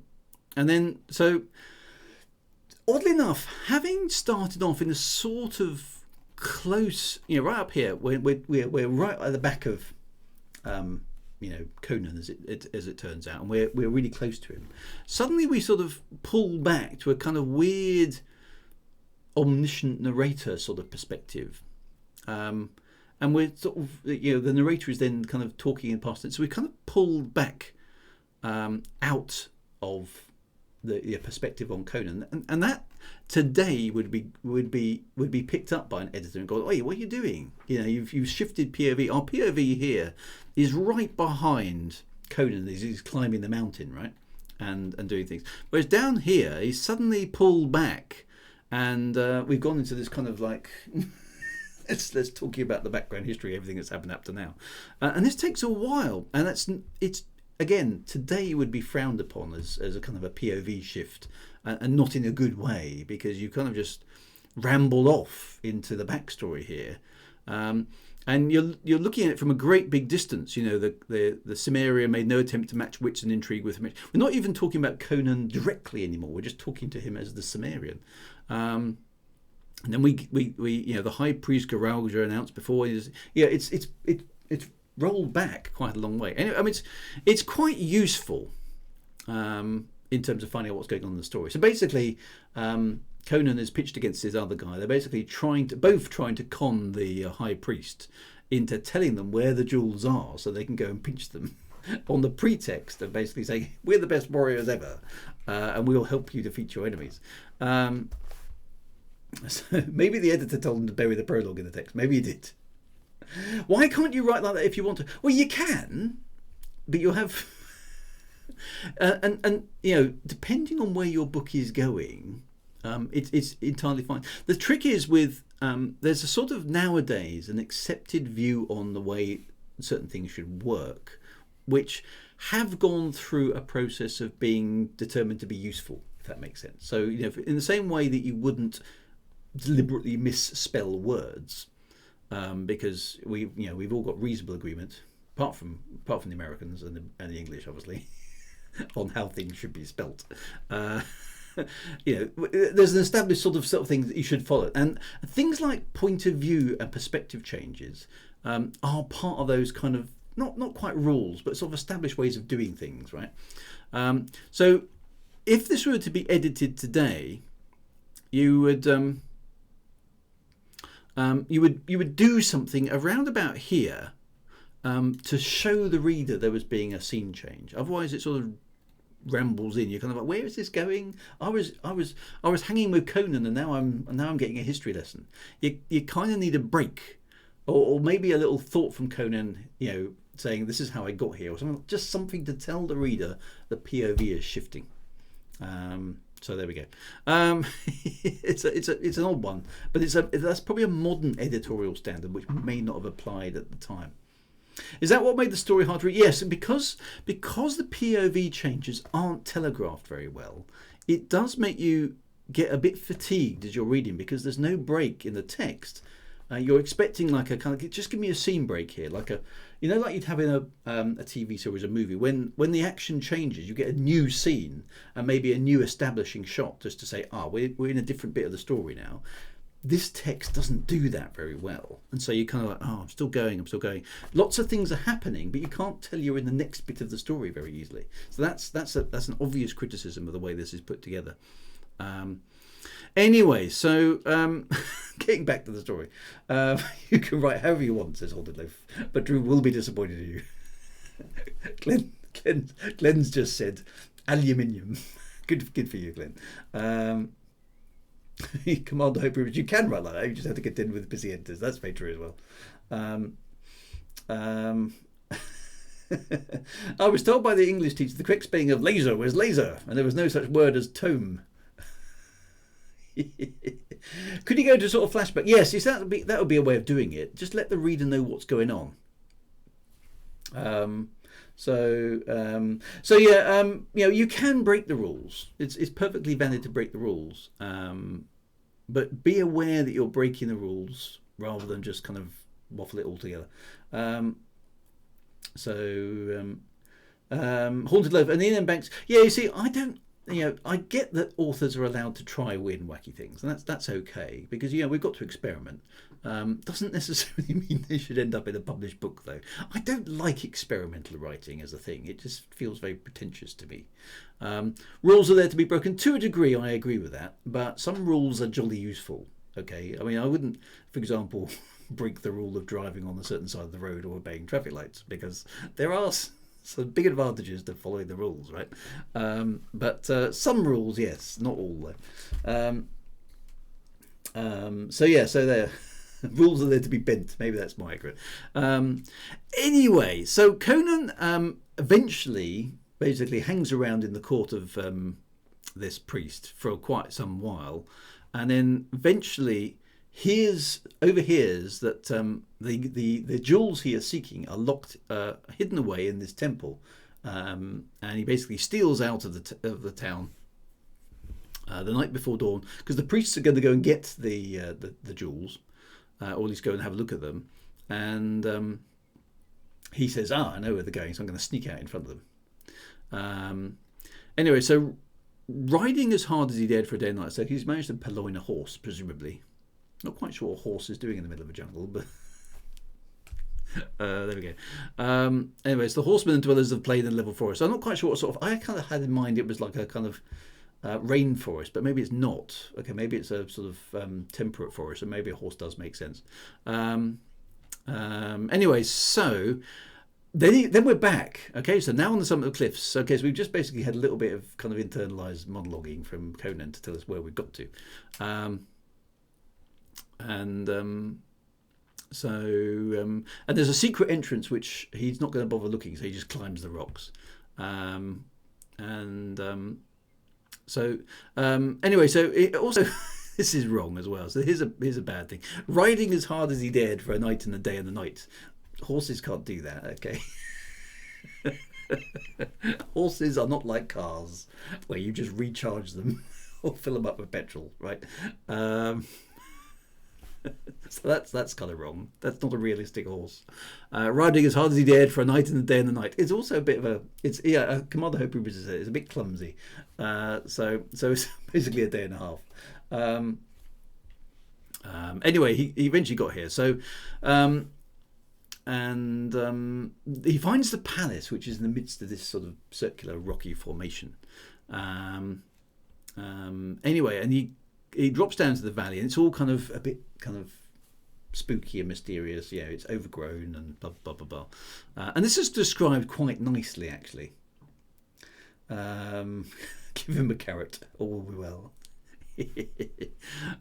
oddly enough, having started off in a sort of close, right up here, we're right at the back of, Conan as it turns out, and we're really close to him. Suddenly, we sort of pull back to a kind of weird, omniscient narrator sort of perspective. And we're sort of, the narrator is then kind of talking in past tense. So we kind of pulled back out of the perspective on Conan, and that today would be picked up by an editor and go, "Oi, what are you doing? You've shifted POV. Our POV here is right behind Conan as he's climbing the mountain, right, and doing things. Whereas down here, he's suddenly pulled back, and we've gone into this kind of like." Let's talk about the background history, everything that's happened up to now, and this takes a while, and it's again today would be frowned upon as a kind of a POV shift, and not in a good way, because you kind of just rambled off into the backstory here, and you're looking at it from a great big distance. The Cimmerian made no attempt to match wits and intrigue with him. We're not even talking about Conan directly anymore. We're just talking to him as the Cimmerian. And then we the High Priest Gwahlur announced before it's rolled back quite a long way. Anyway, I mean it's quite useful in terms of finding out what's going on in the story. So basically, Conan is pitched against his other guy. They're basically trying to con the High Priest into telling them where the jewels are, so they can go and pinch them, on the pretext of basically saying we're the best warriors ever, and we will help you defeat your enemies. So maybe the editor told him to bury the prologue in the text. Maybe he did. Why can't you write like that if you want to? Well, you can, but you'll have... and depending on where your book is going, it's entirely fine. The trick is with... there's a sort of nowadays an accepted view on the way certain things should work, which have gone through a process of being determined to be useful, if that makes sense. So, in the same way that you wouldn't deliberately misspell words, because we've all got reasonable agreement, apart from the Americans and the English, obviously, on how things should be spelt. There's an established sort of thing that you should follow, and things like point of view and perspective changes are part of those kind of not quite rules, but sort of established ways of doing things, right? So if this were to be edited today, you would do something around about here to show the reader there was being a scene change. Otherwise, it sort of rambles in. You're kind of like, where is this going? I was hanging with Conan, and now I'm getting a history lesson. You kind of need a break or maybe a little thought from Conan, saying this is how I got here, or something, just something to tell the reader the POV is shifting. So there we go. It's an odd one, but that's probably a modern editorial standard which may not have applied at the time. Is that what made the story hard to read? Yes, and because the POV changes aren't telegraphed very well, it does make you get a bit fatigued as you're reading because there's no break in the text. You're expecting like a kind of, just give me a scene break here, like like you'd have in a TV series, a movie. When the action changes, you get a new scene and maybe a new establishing shot just to say, we're in a different bit of the story now. This text doesn't do that very well, and so you're kind of like, I'm still going. Lots of things are happening, but you can't tell you're in the next bit of the story very easily. So that's an obvious criticism of the way this is put together. Anyway, so getting back to the story, you can write however you want, says Haunted Loaf, but Drew will be disappointed in you. Glenn's just said aluminium. Good for you, Glenn. Commander Hope Rivers, you can write like that. You just have to contend with busy editors. That's very true as well. I was told by the English teacher the correct spelling of laser was laser, and there was no such word as tome. Could you go to sort of flashback? Yes, that would be a way of doing it. Just let the reader know what's going on. You can break the rules. It's perfectly valid to break the rules, but be aware that you're breaking the rules rather than just kind of waffle it all together. Haunted Loaf and Ian Banks. Yeah, you see, I get that authors are allowed to try weird and wacky things, and that's okay, because we've got to experiment. Doesn't necessarily mean they should end up in a published book, though. I don't like experimental writing as a thing. It just feels very pretentious to me. Rules are there to be broken to a degree. I agree with that, but some rules are jolly useful. Okay, I mean, I wouldn't, for example, break the rule of driving on a certain side of the road or obeying traffic lights, because there are some big advantages to following the rules, right? But some rules, yes, not all though. So there. Rules are there to be bent. Maybe that's more accurate. Anyway, so Conan eventually basically hangs around in the court of this priest for quite some while, and then eventually overhears that the jewels he is seeking are locked, hidden away in this temple, and he basically steals out of the town the night before dawn, because the priests are going to go and get the jewels, or at least go and have a look at them, and he says, I know where they're going, so I'm going to sneak out in front of them. Anyway, so riding as hard as he dared for a day and night, so he's managed to purloin a horse, presumably. Not quite sure what a horse is doing in the middle of a jungle, but there we go. Anyways, the horsemen and dwellers of plain and level forest. I'm not quite sure what sort of. I kind of had in mind it was like a kind of rainforest, but maybe it's not. Okay, maybe it's a sort of temperate forest, and maybe a horse does make sense. Anyway, so then we're back. Okay, so now on the summit of the cliffs. Okay, so we've just basically had a little bit of kind of internalized monologuing from Conan to tell us where we've got to. And there's a secret entrance which he's not going to bother looking, so he just climbs the rocks. Anyway, so it also this is wrong as well. So here's a bad thing: riding as hard as he dared for a night and a day and a night. Horses can't do that. Okay. Horses are not like cars where you just recharge them or fill them up with petrol, right? So that's kind of wrong. That's not a realistic horse. Riding as hard as he dared for a night and a day and a night. It's also a bit of a. Commander Hope Rivers said it's a bit clumsy. So it's basically a day and a half. Anyway, he eventually got here. So he finds the palace, which is in the midst of this sort of circular rocky formation. Anyway, and he drops down to the valley, and it's all kind of a bit kind of spooky and mysterious. Yeah, it's overgrown and blah blah blah blah. And this is described quite nicely, actually. Give him a carrot, all will be well.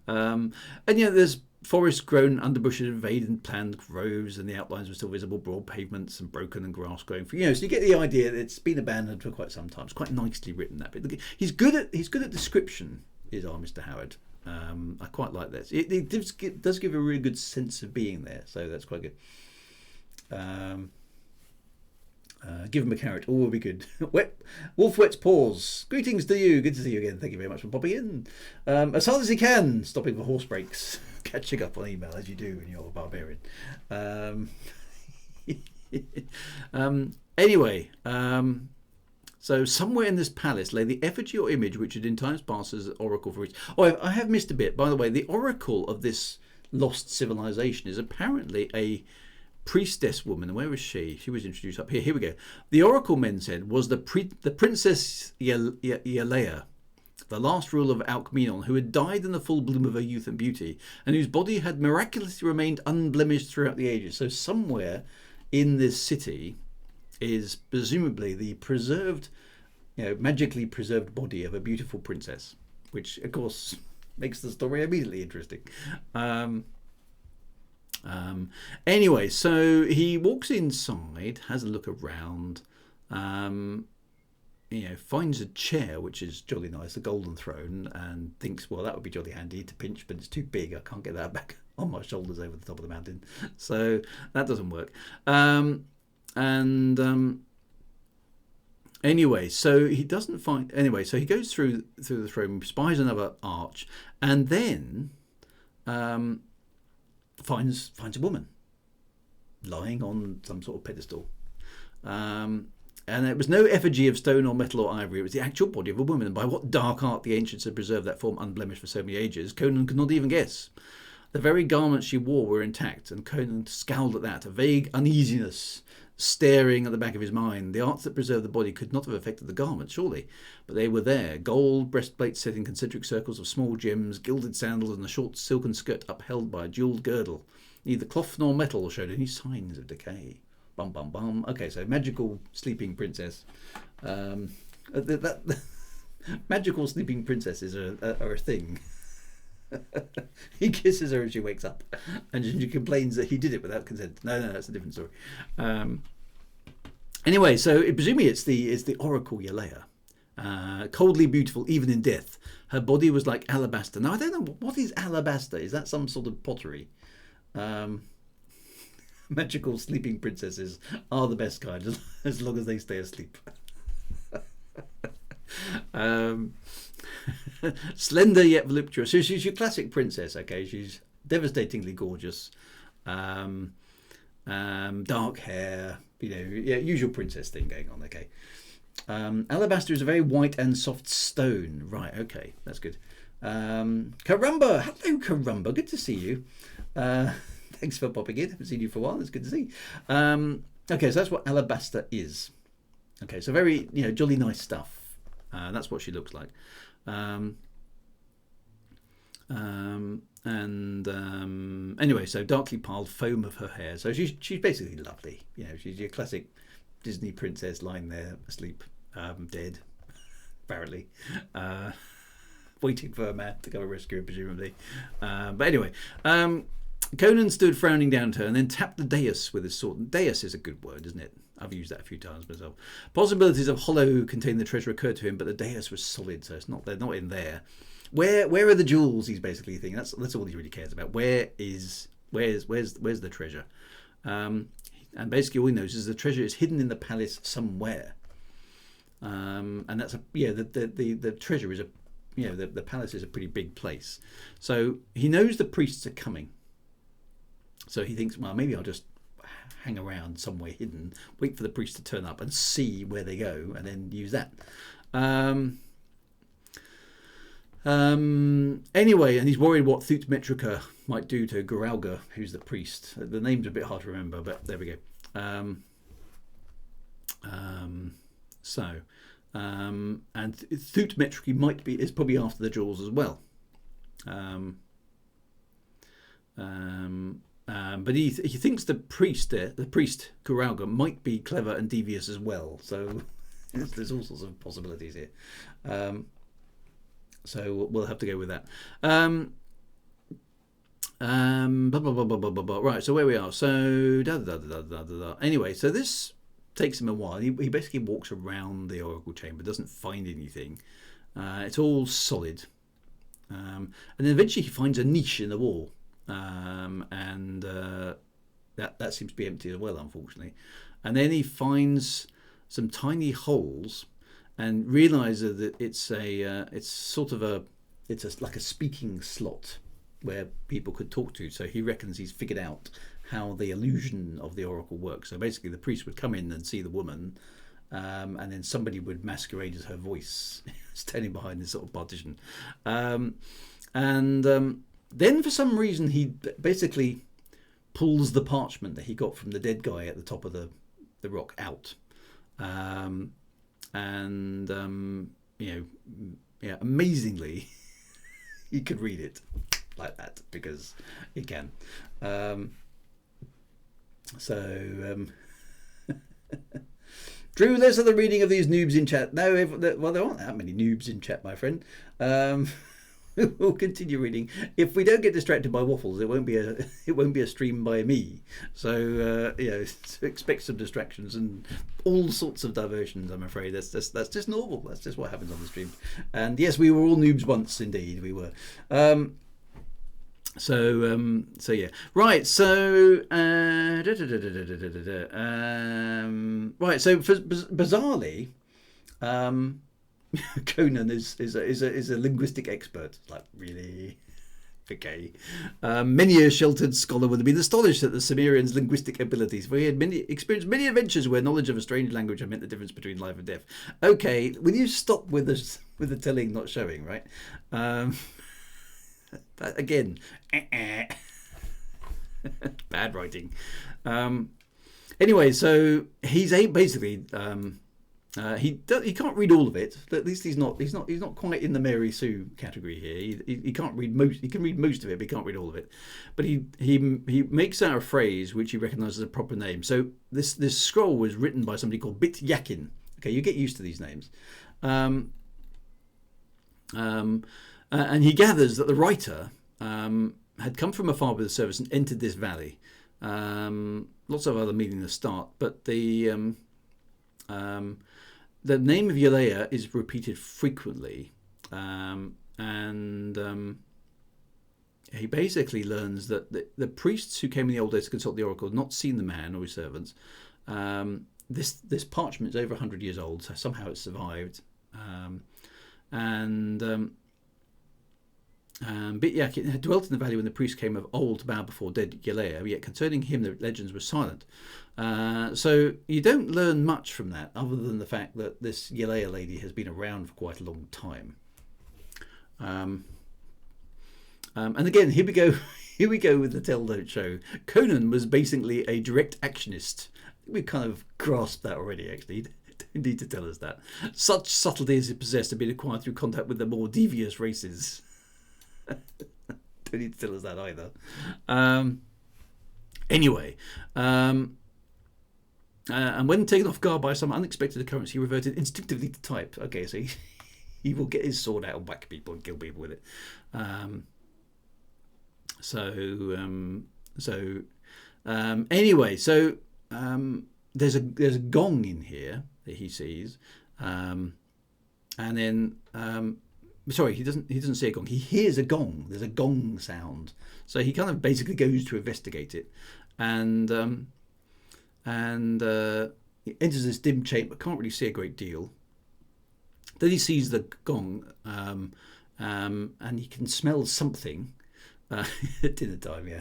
And there's Forest grown underbrush had invaded planned groves, and the outlines were still visible. Broad pavements and broken and grass growing. So you get the idea that it's been abandoned for quite some time. It's quite nicely written, that bit. He's good at description. Is our Mr. Howard. I quite like this. It does give a really good sense of being there, so that's quite good. Give him a carrot. Oh, will be good. Wolf wets paws. Greetings to you. Good to see you again. Thank you very much for popping in. As hard as he can, stopping for horse breaks. Catching up on email as you do when you're a barbarian. Anyway, so somewhere in this palace lay the effigy or image which had in times past as an oracle for each. Oh, I have missed a bit. By the way, the oracle of this lost civilization is apparently a priestess woman. Where is she? She was introduced up here. Here we go. The oracle, men said, was the princess Yelea, the last ruler of Alkmenon, who had died in the full bloom of her youth and beauty, and whose body had miraculously remained unblemished throughout the ages. So somewhere in this city is presumably the preserved, magically preserved body of a beautiful princess, which of course makes the story immediately interesting. Anyway, so he walks inside, has a look around, finds a chair which is jolly nice, a golden throne, and thinks, well, that would be jolly handy to pinch, but it's too big. I can't get that back on my shoulders over the top of the mountain, so that doesn't work. Anyway, so he doesn't find. Anyway, so he goes through the throne, spies another arch, and then finds a woman lying on some sort of pedestal. And it was no effigy of stone or metal or ivory. It was the actual body of a woman. And by what dark art the ancients had preserved that form unblemished for so many ages, Conan could not even guess. The very garments she wore were intact, and Conan scowled at that, a vague uneasiness staring at the back of his mind. The arts that preserved the body could not have affected the garments, surely, but they were there. Gold breastplates set in concentric circles of small gems, gilded sandals, and a short silken skirt upheld by a jewelled girdle. Neither cloth nor metal showed any signs of decay. Bum, bum, bum. Okay, so magical sleeping princess. Magical sleeping princesses are a thing. He kisses her and she wakes up, and she complains that he did it without consent. No, that's a different story. Anyway, so presumably it's the oracle Yelea, coldly beautiful even in death. Her body was like alabaster. Now I don't know, what is alabaster. Is that some sort of pottery? Magical sleeping princesses are the best kind, as long as they stay asleep. Slender yet voluptuous. So she's your classic princess, okay? She's devastatingly gorgeous. Dark hair, usual princess thing going on, okay? Alabaster is a very white and soft stone. Right, okay, that's good. Karumba, hello Karumba, good to see you. Thanks for popping in. Haven't seen you for a while. It's good to see. Okay, so that's what alabaster is. Okay, so very, jolly nice stuff. That's what she looks like. Anyway, so darkly piled foam of her hair. So she's basically lovely. She's your classic Disney princess lying there asleep, dead, apparently, waiting for a man to come and rescue her, presumably. But anyway, Conan stood frowning down at her and then tapped the dais with his sword. Dais is a good word, isn't it? I've used that a few times myself. Possibilities of hollow containing the treasure occurred to him, but the dais was solid, so they're not in there. Where are the jewels? He's basically thinking. That's all he really cares about. Where's the treasure? And basically all he knows is the treasure is hidden in the palace somewhere. And that's the treasure is the palace is a pretty big place. So he knows the priests are coming. So he thinks, well, maybe I'll just hang around somewhere hidden, wait for the priest to turn up and see where they go, and then use that. Anyway, and he's worried what Thutmetrica might do to Gwahlur, who's the priest. The name's a bit hard to remember, but there we go. And Thutmetrica is probably after the jewels as well. But he thinks the priest Gwahlur might be clever and devious as well. So there's all sorts of possibilities here. So we'll have to go with that. Blah, blah, blah, blah, blah, blah, blah. Right, so where we are. So, anyway, so this takes him a while. He basically walks around the oracle chamber, doesn't find anything. It's all solid. And then eventually he finds a niche in the wall. And that seems to be empty as well, unfortunately. And then he finds some tiny holes and realizes that it's like a speaking slot where people could talk to. So he reckons he's figured out how the illusion of the oracle works. So basically the priest would come in and see the woman, and then somebody would masquerade as her voice standing behind this sort of partition. Then for some reason he basically pulls the parchment that he got from the dead guy at the top of the rock out. Amazingly, you could read it like that because you can. Drew, let's have the reading of these noobs in chat. No, well, there aren't that many noobs in chat, my friend. We'll continue reading. If we don't get distracted by waffles, it won't be a stream by me. So so expect some distractions and all sorts of diversions. I'm afraid that's just normal. That's just what happens on the stream. And yes, we were all noobs once, indeed we were. So yeah, right. So right. So bizarrely, Conan is a linguistic expert. Like, really? Okay. Many a sheltered scholar would have been astonished at the Cimmerian's linguistic abilities, for he had experienced many adventures where knowledge of a strange language had meant the difference between life and death. Okay, will you stop with the telling, not showing, right? But again, bad writing. Anyway, so he's basically. He can't read all of it. At least he's not quite in the Mary Sue category here. He can't read most. He can read most of it, but he can't read all of it. But he makes out a phrase which he recognises as a proper name. So this scroll was written by somebody called Bit Yakin. Okay, you get used to these names. And he gathers that the writer had come from afar with the service and entered this valley. Lots of other meaningless start, but the name of Yelea is repeated frequently, he basically learns that the priests who came in the old days to consult the oracle had not seen the man or his servants. This parchment is over 100 years old, so somehow it survived. Bityak had dwelt in the valley when the priest came of old to bow before dead Yelea, yet concerning him the legends were silent. So you don't learn much from that, other than the fact that this Yelea lady has been around for quite a long time. And again, here we go with the tell don't show. Conan was basically a direct actionist. We kind of grasped that already, actually. Don't need to tell us that. Such subtleties he possessed have been acquired through contact with the more devious races. Don't need to tell us that either. Anyway, and when taken off guard by some unexpected occurrence, he reverted instinctively to type. Okay, so he will get his sword out and whack people and kill people with it. Anyway, so there's a gong in here that he sees, and then. Sorry, he doesn't see a gong. He hears a gong. There's a gong sound. So he kind of basically goes to investigate it, and he enters this dim chamber. Can't really see a great deal. Then he sees the gong, and he can smell something. At dinner time, yeah.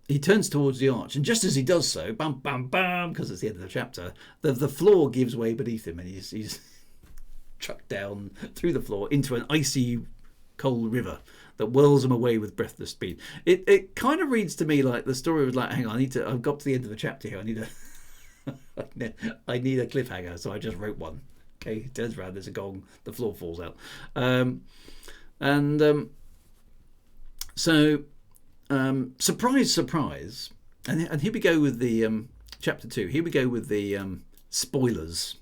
He turns towards the arch, and just as he does so, bam, bam, bam, because it's the end of the chapter, the floor gives way beneath him, and he's chucked down through the floor into an icy, cold river that whirls him away with breathless speed. It kind of reads to me like the story was like, hang on, I've got to the end of the chapter here. I need a cliffhanger, so I just wrote one. Okay, he turns around, there's a gong, the floor falls out, surprise, surprise, and here we go with the chapter 2. Here we go with the spoilers.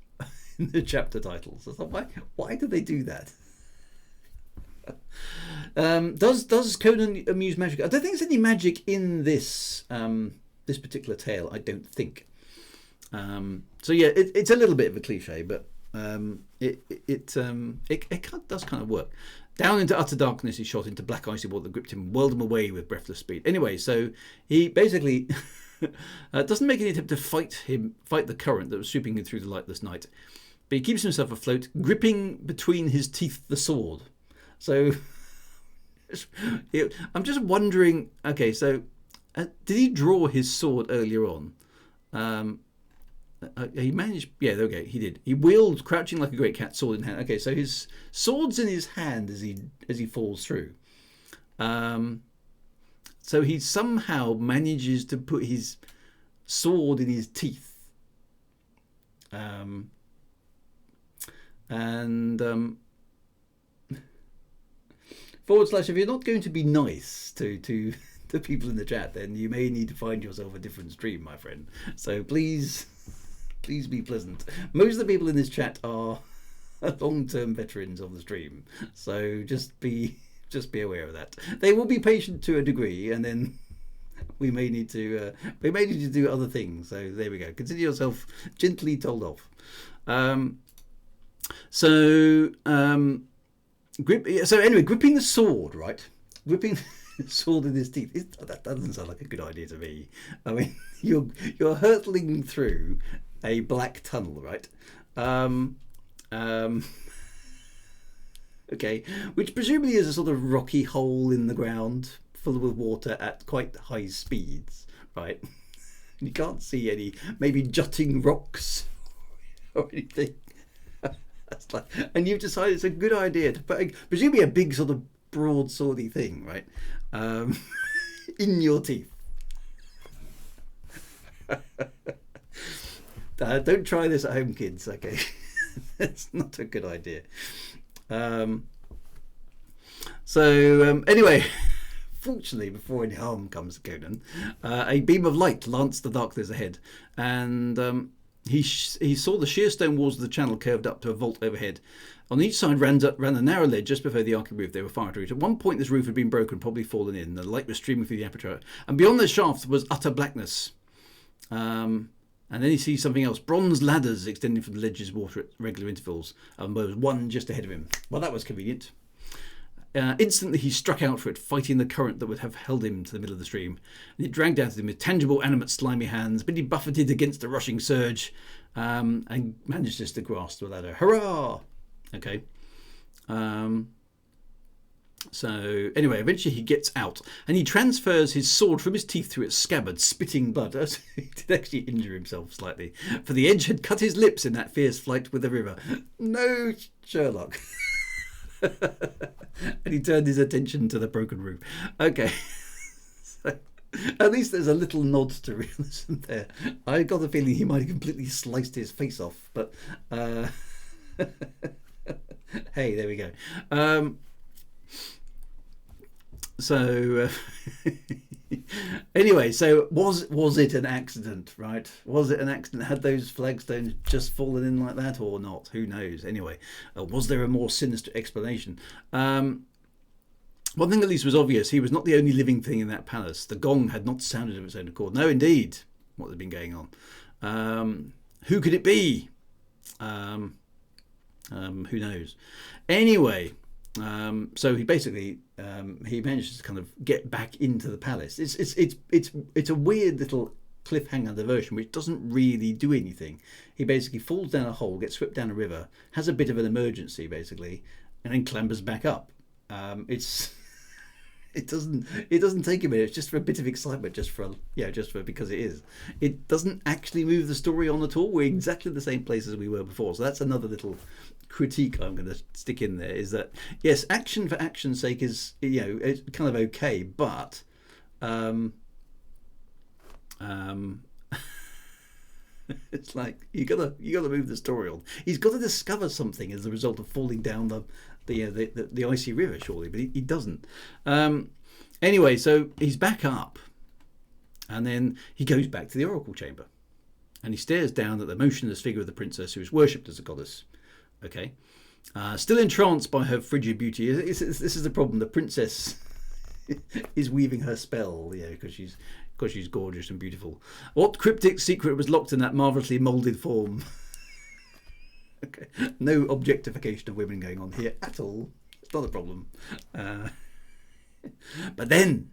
in the chapter titles. I thought, why did they do that? Does Conan use magic? I don't think there's any magic in this this particular tale. I don't think. So yeah, it's a little bit of a cliche, but it does kind of work. Down into utter darkness, he shot into black icy water that gripped him, whirled him away with breathless speed. Anyway, so he basically doesn't make any attempt to fight the current that was sweeping him through the lightless night, but he keeps himself afloat, gripping between his teeth the sword. So I'm just wondering. Okay, so did he draw his sword earlier on? He managed. Yeah, okay, he did. He wheeled, crouching like a great cat, sword in hand. Okay, so his sword's in his hand as he falls through. So he somehow manages to put his sword in his teeth. Forward slash, if you're not going to be nice to the people in the chat, then you may need to find yourself a different stream, my friend. So please be pleasant. Most of the people in this chat are long-term veterans of the stream, so just be aware of that. They will be patient to a degree, and then we may need to do other things. So there we go. Consider yourself gently told off. So anyway, gripping the sword, right? Gripping the sword in his teeth. That doesn't sound like a good idea to me. I mean, you're hurtling through a black tunnel, right? Okay, which presumably is a sort of rocky hole in the ground, full of water at quite high speeds, right? You can't see any maybe jutting rocks or anything. That's like, and you've decided it's a good idea to put presumably a big sort of broadswordy thing, right, in your teeth. Don't try this at home, kids. Okay, that's not a good idea. Anyway, fortunately, before any harm comes to Conan, a beam of light lanced the darkness ahead, and he saw the sheer stone walls of the channel curved up to a vault overhead. On each side ran a narrow ledge just before the arched roof they were firing to reach. At one point, this roof had been broken, probably fallen in. The light was streaming through the aperture, and beyond the shaft was utter blackness. And then he sees something else. Bronze ladders extending from the ledge's water at regular intervals. And there was one just ahead of him. Well, that was convenient. Instantly, he struck out for it, fighting the current that would have held him to the middle of the stream. And it dragged out at him with tangible, animate, slimy hands. But he buffeted against the rushing surge and managed just to grasp the ladder. Hurrah! Okay. So anyway, eventually he gets out and he transfers his sword from his teeth through its scabbard, spitting blood. He did actually injure himself slightly, for the edge had cut his lips in that fierce flight with the river. No, Sherlock. And he turned his attention to the broken roof. Okay. So, at least there's a little nod to realism there. I got the feeling he might have completely sliced his face off, but hey, there we go. Anyway, so was it an accident, right? Was it an accident? Had those flagstones just fallen in like that or not? Who knows? Anyway, was there a more sinister explanation? One thing at least was obvious. He was not the only living thing in that palace. The gong had not sounded of its own accord. No, indeed. What had been going on? Who could it be? Who knows? Anyway, so he basically he manages to kind of get back into the palace. It's a weird little cliffhanger diversion which doesn't really do anything. He basically falls down a hole, gets swept down a river, has a bit of an emergency basically, and then clambers back up. It doesn't take a minute. It's just for a bit of excitement, just for because it is. It doesn't actually move the story on at all. We're exactly the same place as we were before. So that's another little critique I'm going to stick in there, is that yes, action for action's sake is, it's kind of okay, but it's like you gotta move the story on. He's got to discover something as a result of falling down the icy river, surely, but he doesn't. Anyway, so he's back up, and then he goes back to the oracle chamber. and he stares down at the motionless figure of the princess who is worshipped as a goddess. Okay. Still entranced by her frigid beauty. This is the problem. The princess is weaving her spell, because she's gorgeous and beautiful. What cryptic secret was locked in that marvellously moulded form? Okay. No objectification of women going on here at all. It's not a problem. But then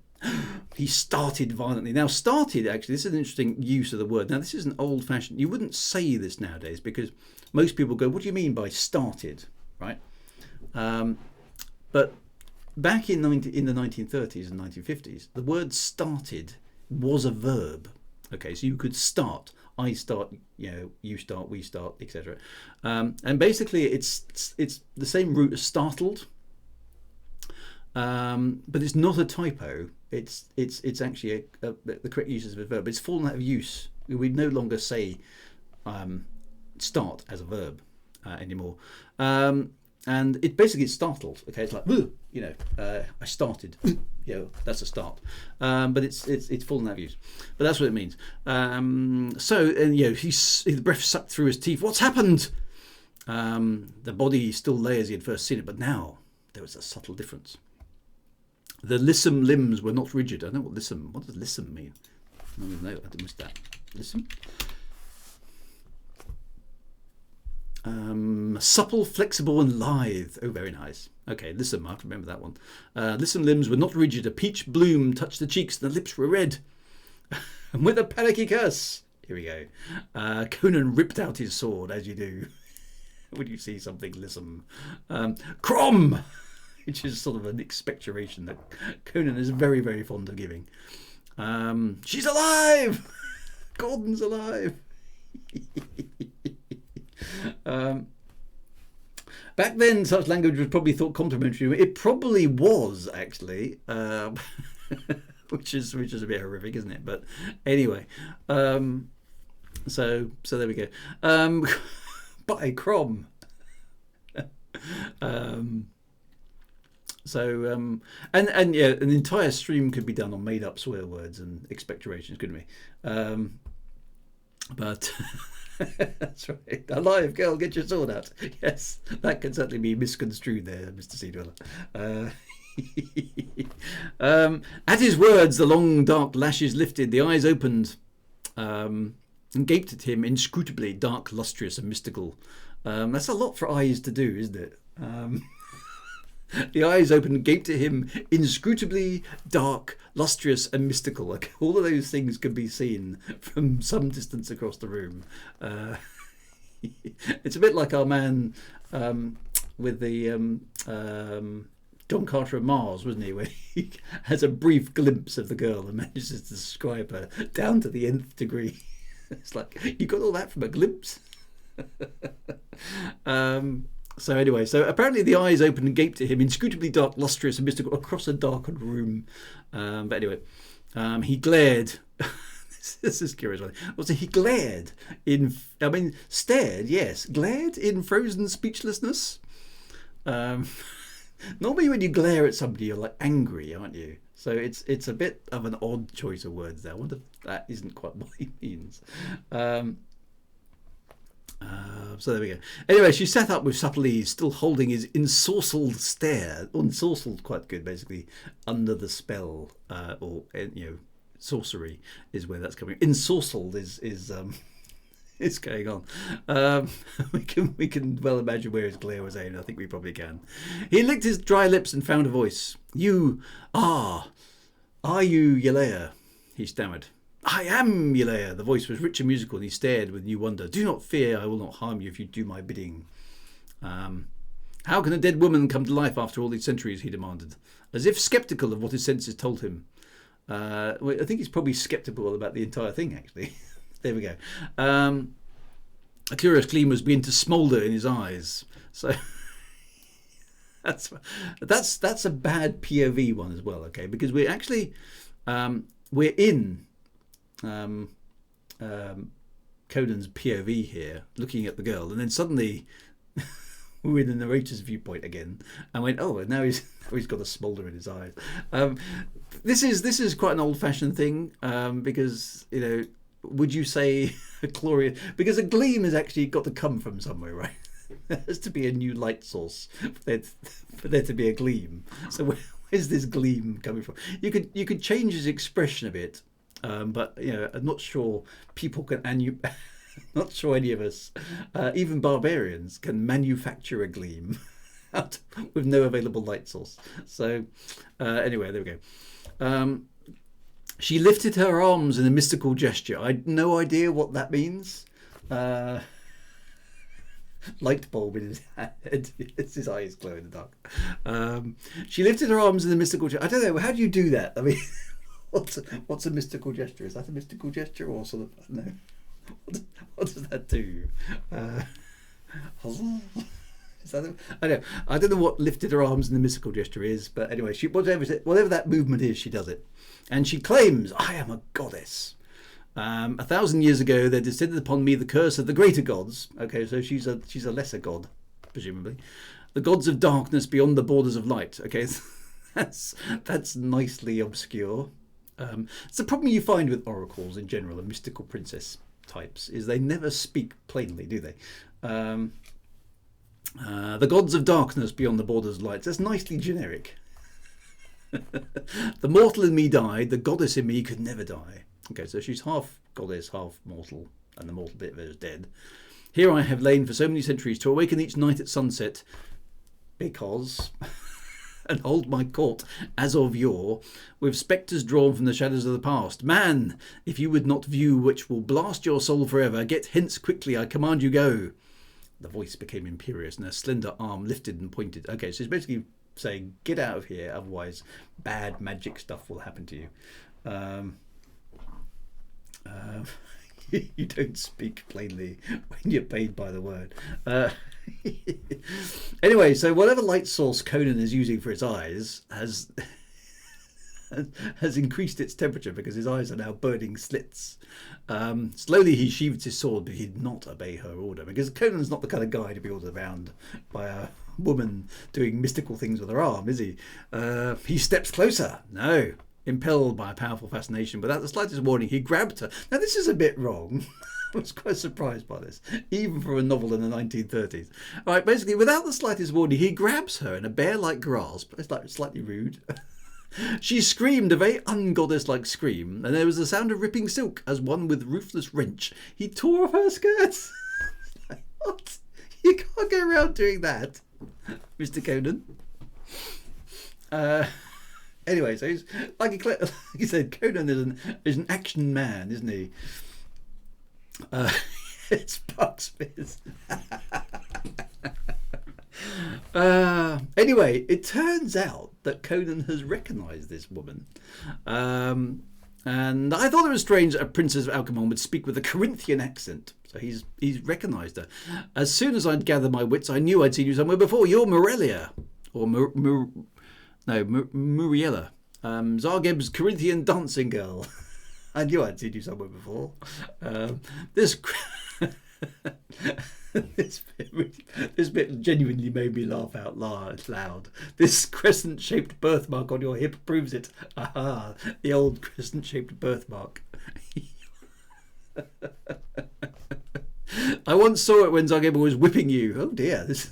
he started violently. Now, started, actually, this is an interesting use of the word. Now, this is an old-fashioned... You wouldn't say this nowadays because most people go, what do you mean by started? Right? But back in the 1930s and 1950s, the word started was a verb. Okay, so you could start. I start, you start, we start, etc. And basically, it's the same root as startled. But it's not a typo. It's actually the correct use of a verb. It's fallen out of use. We no longer say start as a verb anymore. And it basically is startled. Okay, it's like I started. That's a start. But it's fallen out of use. But that's what it means. The breath sucked through his teeth. What's happened? The body still lay as he had first seen it, but now there was a subtle difference. The lissom limbs were not rigid. I know what lissom. What does lissom mean? I don't even know. I missed that. Lissom. Supple, flexible, and lithe. Oh, very nice. Okay, lissom. I have to remember that one. Lissom limbs were not rigid. A peach bloom touched the cheeks, and the lips were red. And with a panicky curse, here we go. Conan ripped out his sword, as you do when you see something lissom. Crom! Which is sort of an expectoration that Conan is very, very fond of giving. She's alive! Gordon's alive! Back then, such language was probably thought complimentary. It probably was, actually, which is a bit horrific, isn't it? But anyway, so there we go. By Crom. And an entire stream could be done on made-up swear words and expectorations, couldn't we? But that's right. Alive, girl, get your sword out. Yes, that can certainly be misconstrued there, Mr. Sea Dweller. At his words, the long, dark lashes lifted, the eyes opened, and gaped at him inscrutably, dark, lustrous, and mystical. That's a lot for eyes to do, isn't it? The eyes opened and gaped at him, inscrutably dark, lustrous, and mystical. Like, all of those things can be seen from some distance across the room. It's a bit like our man with the John Carter of Mars, wasn't he? Where he has a brief glimpse of the girl and manages to describe her down to the nth degree. It's like, you got all that from a glimpse? So anyway, apparently the eyes opened and gaped at him, inscrutably dark, lustrous, and mystical, across a darkened room. But anyway, he glared. This is curious. So he glared stared, yes. Glared in frozen speechlessness. Normally when you glare at somebody, you're like angry, aren't you? So it's a bit of an odd choice of words there. I wonder if that isn't quite what he means. So there we go. Anyway, she sat up with supple ease, still holding his ensorcelled stare. Ensorcelled, quite good, basically, under the spell, or sorcery is where that's coming. Ensorcelled is going on. We can well imagine where his glare was aimed. I think we probably can. He licked his dry lips and found a voice. You are you Yelea? He stammered. I am Yelea. The voice was rich and musical, and he stared with new wonder. Do not fear, I will not harm you if you do my bidding. How can a dead woman come to life after all these centuries? He demanded, as if sceptical of what his senses told him. I think he's probably sceptical about the entire thing, actually. There we go. A curious gleam was beginning to smoulder in his eyes. So that's a bad POV one as well, okay? Because we're actually we're in Conan's POV here, looking at the girl, and then suddenly we're in the narrator's viewpoint again, and went, and now he's got a smoulder in his eyes. This is quite an old-fashioned thing, because would you say glorious, because a gleam has actually got to come from somewhere, right? There has to be a new light source for there to be a gleam. So where's this gleam coming from? You could change his expression a bit, but I'm not sure people can not sure any of us, even barbarians, can manufacture a gleam out with no available light source. So anyway, there we go. She lifted her arms in a mystical gesture. I had no idea what that means. Light bulb in his head. It's his eyes glow in the dark. She lifted her arms in a mystical gesture. I don't know. How do you do that? I mean, what's a mystical gesture? Is that a mystical gesture or sort of no? What does that do? Is that I don't know what lifted her arms in the mystical gesture is, but anyway, whatever that movement is, she does it, and she claims, "I am a goddess. 1,000 years ago, there descended upon me the curse of the greater gods." Okay, so she's a lesser god, presumably. The gods of darkness beyond the borders of light. Okay, that's nicely obscure. It's the problem you find with oracles in general, and mystical princess types, is they never speak plainly, do they? The gods of darkness beyond the borders of light. That's nicely generic. The mortal in me died, the goddess in me could never die. Okay, so she's half goddess, half mortal, and the mortal bit of her is dead. Here I have lain for so many centuries to awaken each night at sunset, because, and hold my court as of yore, with spectres drawn from the shadows of the past. Man, if you would not view which will blast your soul forever, get hence quickly, I command you go. The voice became imperious, and her slender arm lifted and pointed. Okay, so it's basically saying, get out of here, otherwise bad magic stuff will happen to you. You don't speak plainly when you're paid by the word. Anyway, so whatever light source Conan is using for his eyes has increased its temperature, because his eyes are now burning slits. Slowly he sheathed his sword, but he did not obey her order, because Conan's not the kind of guy to be ordered around by a woman doing mystical things with her arm, is he? He steps closer. No. Impelled by a powerful fascination, without the slightest warning, he grabbed her. Now, this is a bit wrong. I was quite surprised by this, even for a novel in the 1930s. All right, basically, without the slightest warning, he grabs her in a bear-like grasp. It's like slightly rude. She screamed a very ungoddess-like scream, and there was the sound of ripping silk as one with ruthless wrench. He tore off her skirts. Like, what? You can't go around doing that, Mr. Conan. Anyway, so he's, like you said, Conan is an action man, isn't he? It's Buck Spears. Anyway, it turns out that Conan has recognised this woman. And I thought it was strange that a princess of Alcemon would speak with a Corinthian accent. So he's recognised her. As soon as I'd gathered my wits, I knew I'd seen you somewhere before. You're Morelia. Or Muriella, Zargeb's Corinthian dancing girl. I knew I'd seen you somewhere before. This bit genuinely made me laugh out loud. This crescent-shaped birthmark on your hip proves it. Aha, the old crescent-shaped birthmark. I once saw it when Zargeb was whipping you. Oh dear, this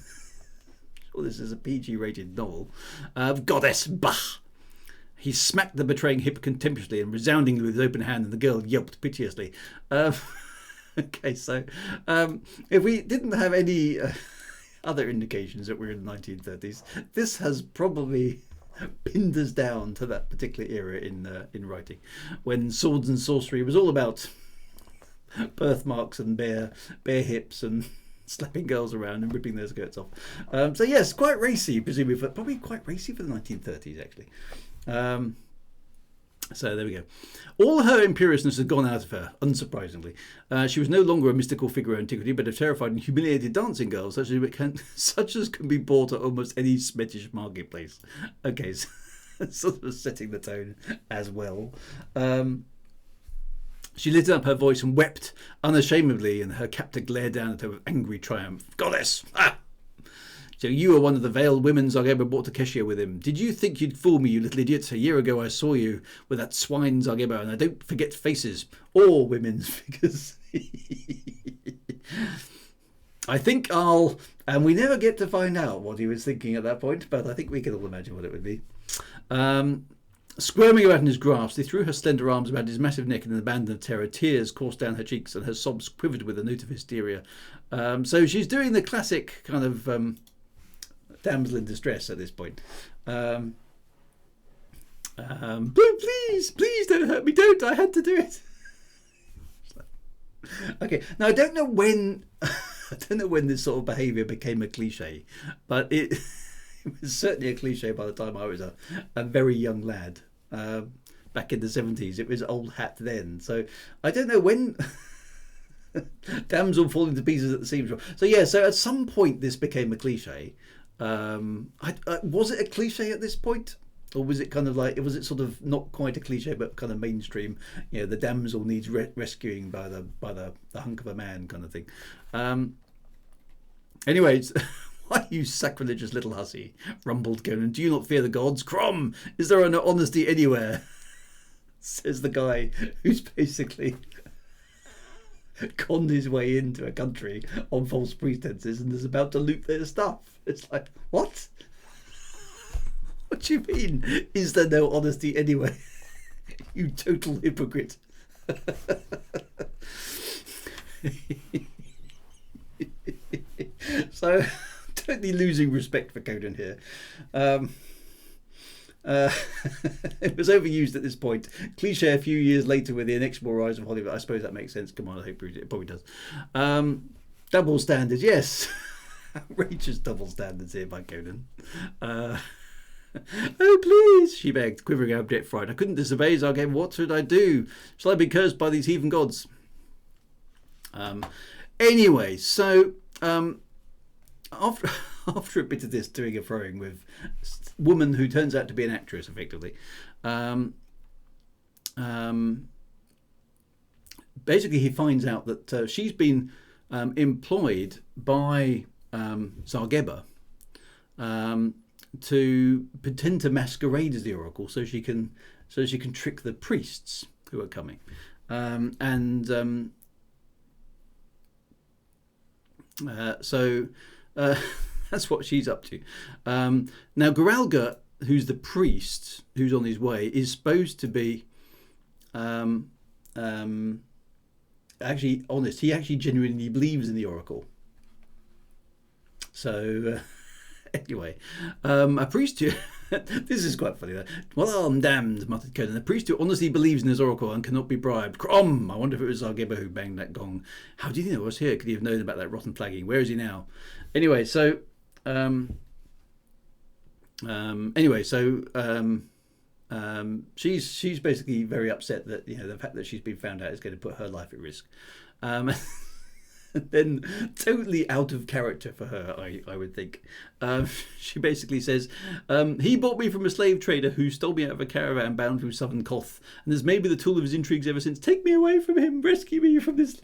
is a PG-rated novel. Goddess, bah! He smacked the betraying hip contemptuously and resoundingly with his open hand, and the girl yelped piteously. Okay, so if we didn't have any other indications that we're in the 1930s, this has probably pinned us down to that particular era in writing, when swords and sorcery was all about birthmarks and bare hips and slapping girls around and ripping their skirts off. So yes, quite racy, presumably, probably quite racy for the 1930s, actually. So there we go. All her imperiousness had gone out of her, unsurprisingly. She was no longer a mystical figure of antiquity, but a terrified and humiliated dancing girl, such as can be bought at almost any Smetish marketplace. Okay, so sort of setting the tone as well. She lifted up her voice and wept unashamedly, and her captor glared down at her with angry triumph. Goddess! Ah! So you are one of the veiled women Zargeba brought to Keshia with him. Did you think you'd fool me, you little idiot? A year ago I saw you with that swine Zargeba, and I don't forget faces or women's figures. I think I'll... And we never get to find out what he was thinking at that point, but I think we can all imagine what it would be. Squirming about in his grasp, he threw her slender arms about his massive neck in an abandon of terror. Tears coursed down her cheeks and her sobs quivered with a note of hysteria. So she's doing the classic kind of damsel in distress at this point. Please don't hurt me. Don't. I had to do it. Okay. Now I don't know when this sort of behaviour became a cliche, but it was certainly a cliche by the time I was a very young lad. Back in the 70s, it was old hat then. So I don't know when. Damsel falling to pieces at the seams. So yeah. So at some point this became a cliche. Was it a cliche at this point? Or was it kind of like, was it sort of not quite a cliche, but kind of mainstream? You know, the damsel needs rescuing by the hunk of a man kind of thing. Anyways, why, you sacrilegious little hussy, rumbled Conan. Do you not fear the gods? Crom, is there no honesty anywhere? Says the guy who's basically conned his way into a country on false pretenses and is about to loot their stuff. It's like, what? What do you mean? Is there no honesty anyway? You total hypocrite. So, totally losing respect for Conan here. It was overused at this point. Cliche a few years later with the inexorable rise of Hollywood. I suppose that makes sense. Come on, I hope it probably does. Double standards, yes. Outrageous double standards here by Conan. Oh, please, she begged, quivering abject fright. I couldn't disobey Zargeba. What should I do? Shall I be cursed by these heathen gods? Anyway, so after a bit of this doing and froing with a woman who turns out to be an actress, effectively, basically he finds out that she's been employed by Zargeba to pretend to masquerade as the oracle, so she can trick the priests who are coming, so that's what she's up to. Now Gwahlur, who's the priest who's on his way, is supposed to be actually honest. He actually genuinely believes in the oracle. So anyway, a priest who... This is quite funny though. Well, I'm damned, muttered Conan. A priest who honestly believes in his oracle and cannot be bribed. Crom! I wonder if it was Zargeba who banged that gong. How do you think I was here? Could he have known about that rotten flagging? Where is he now? Anyway, so she's basically very upset that, you know, the fact that she's been found out is going to put her life at risk. Then, totally out of character for her, I would think. She basically says, he bought me from a slave trader who stole me out of a caravan bound through southern Koth, and has made me the tool of his intrigues ever since. Take me away from him, rescue me from this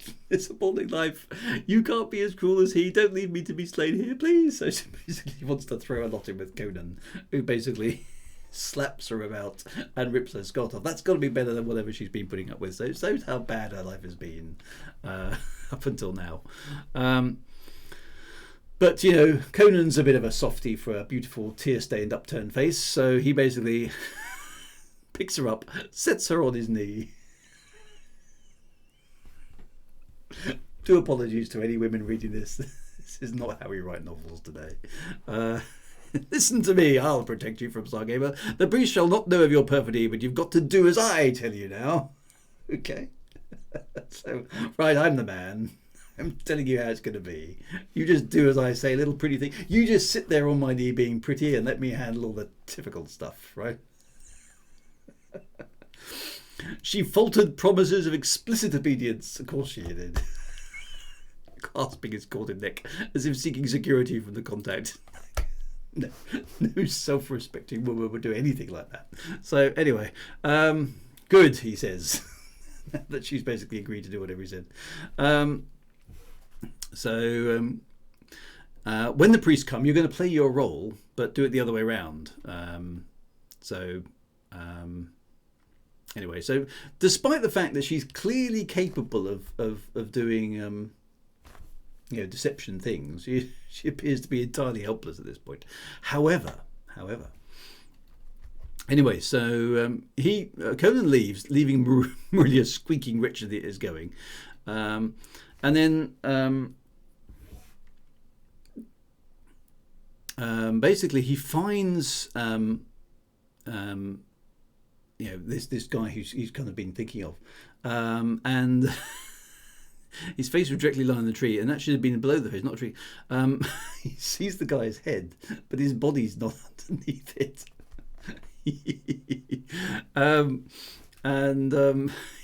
appalling life. You can't be as cruel as he. Don't leave me to be slain here, please. So she basically wants to throw a lot in with Conan, who basically slaps her about and rips her skirt off. That's got to be better than whatever she's been putting up with. So it shows how bad her life has been up until now. But, you know, Conan's a bit of a softie for a beautiful tear-stained upturned face, so he basically picks her up, sets her on his knee. Do apologies to any women reading this. This is not how we write novels today. Listen to me, I'll protect you from Zargeba. The priest shall not know of your perfidy, but you've got to do as I tell you now. Okay? So, right, I'm the man. I'm telling you how it's going to be. You just do as I say, little pretty thing. You just sit there on my knee being pretty and let me handle all the difficult stuff, right? She faltered promises of explicit obedience. Of course she did. Clasping his corded neck as if seeking security from the contact. No self-respecting woman would do anything like that. So anyway, good, he says. That she's basically agreed to do whatever he said. when the priests come, you're going to play your role, but do it the other way around. Anyway, so despite the fact that she's clearly capable of doing deception things, she appears to be entirely helpless at this point. However, anyway, so Conan leaves, leaving Marilia squeaking wretched as going, and then basically he finds this guy he's kind of been thinking of, and his face was directly lying on the tree, and that should have been below the face, not a tree. He sees the guy's head, but his body's not underneath it.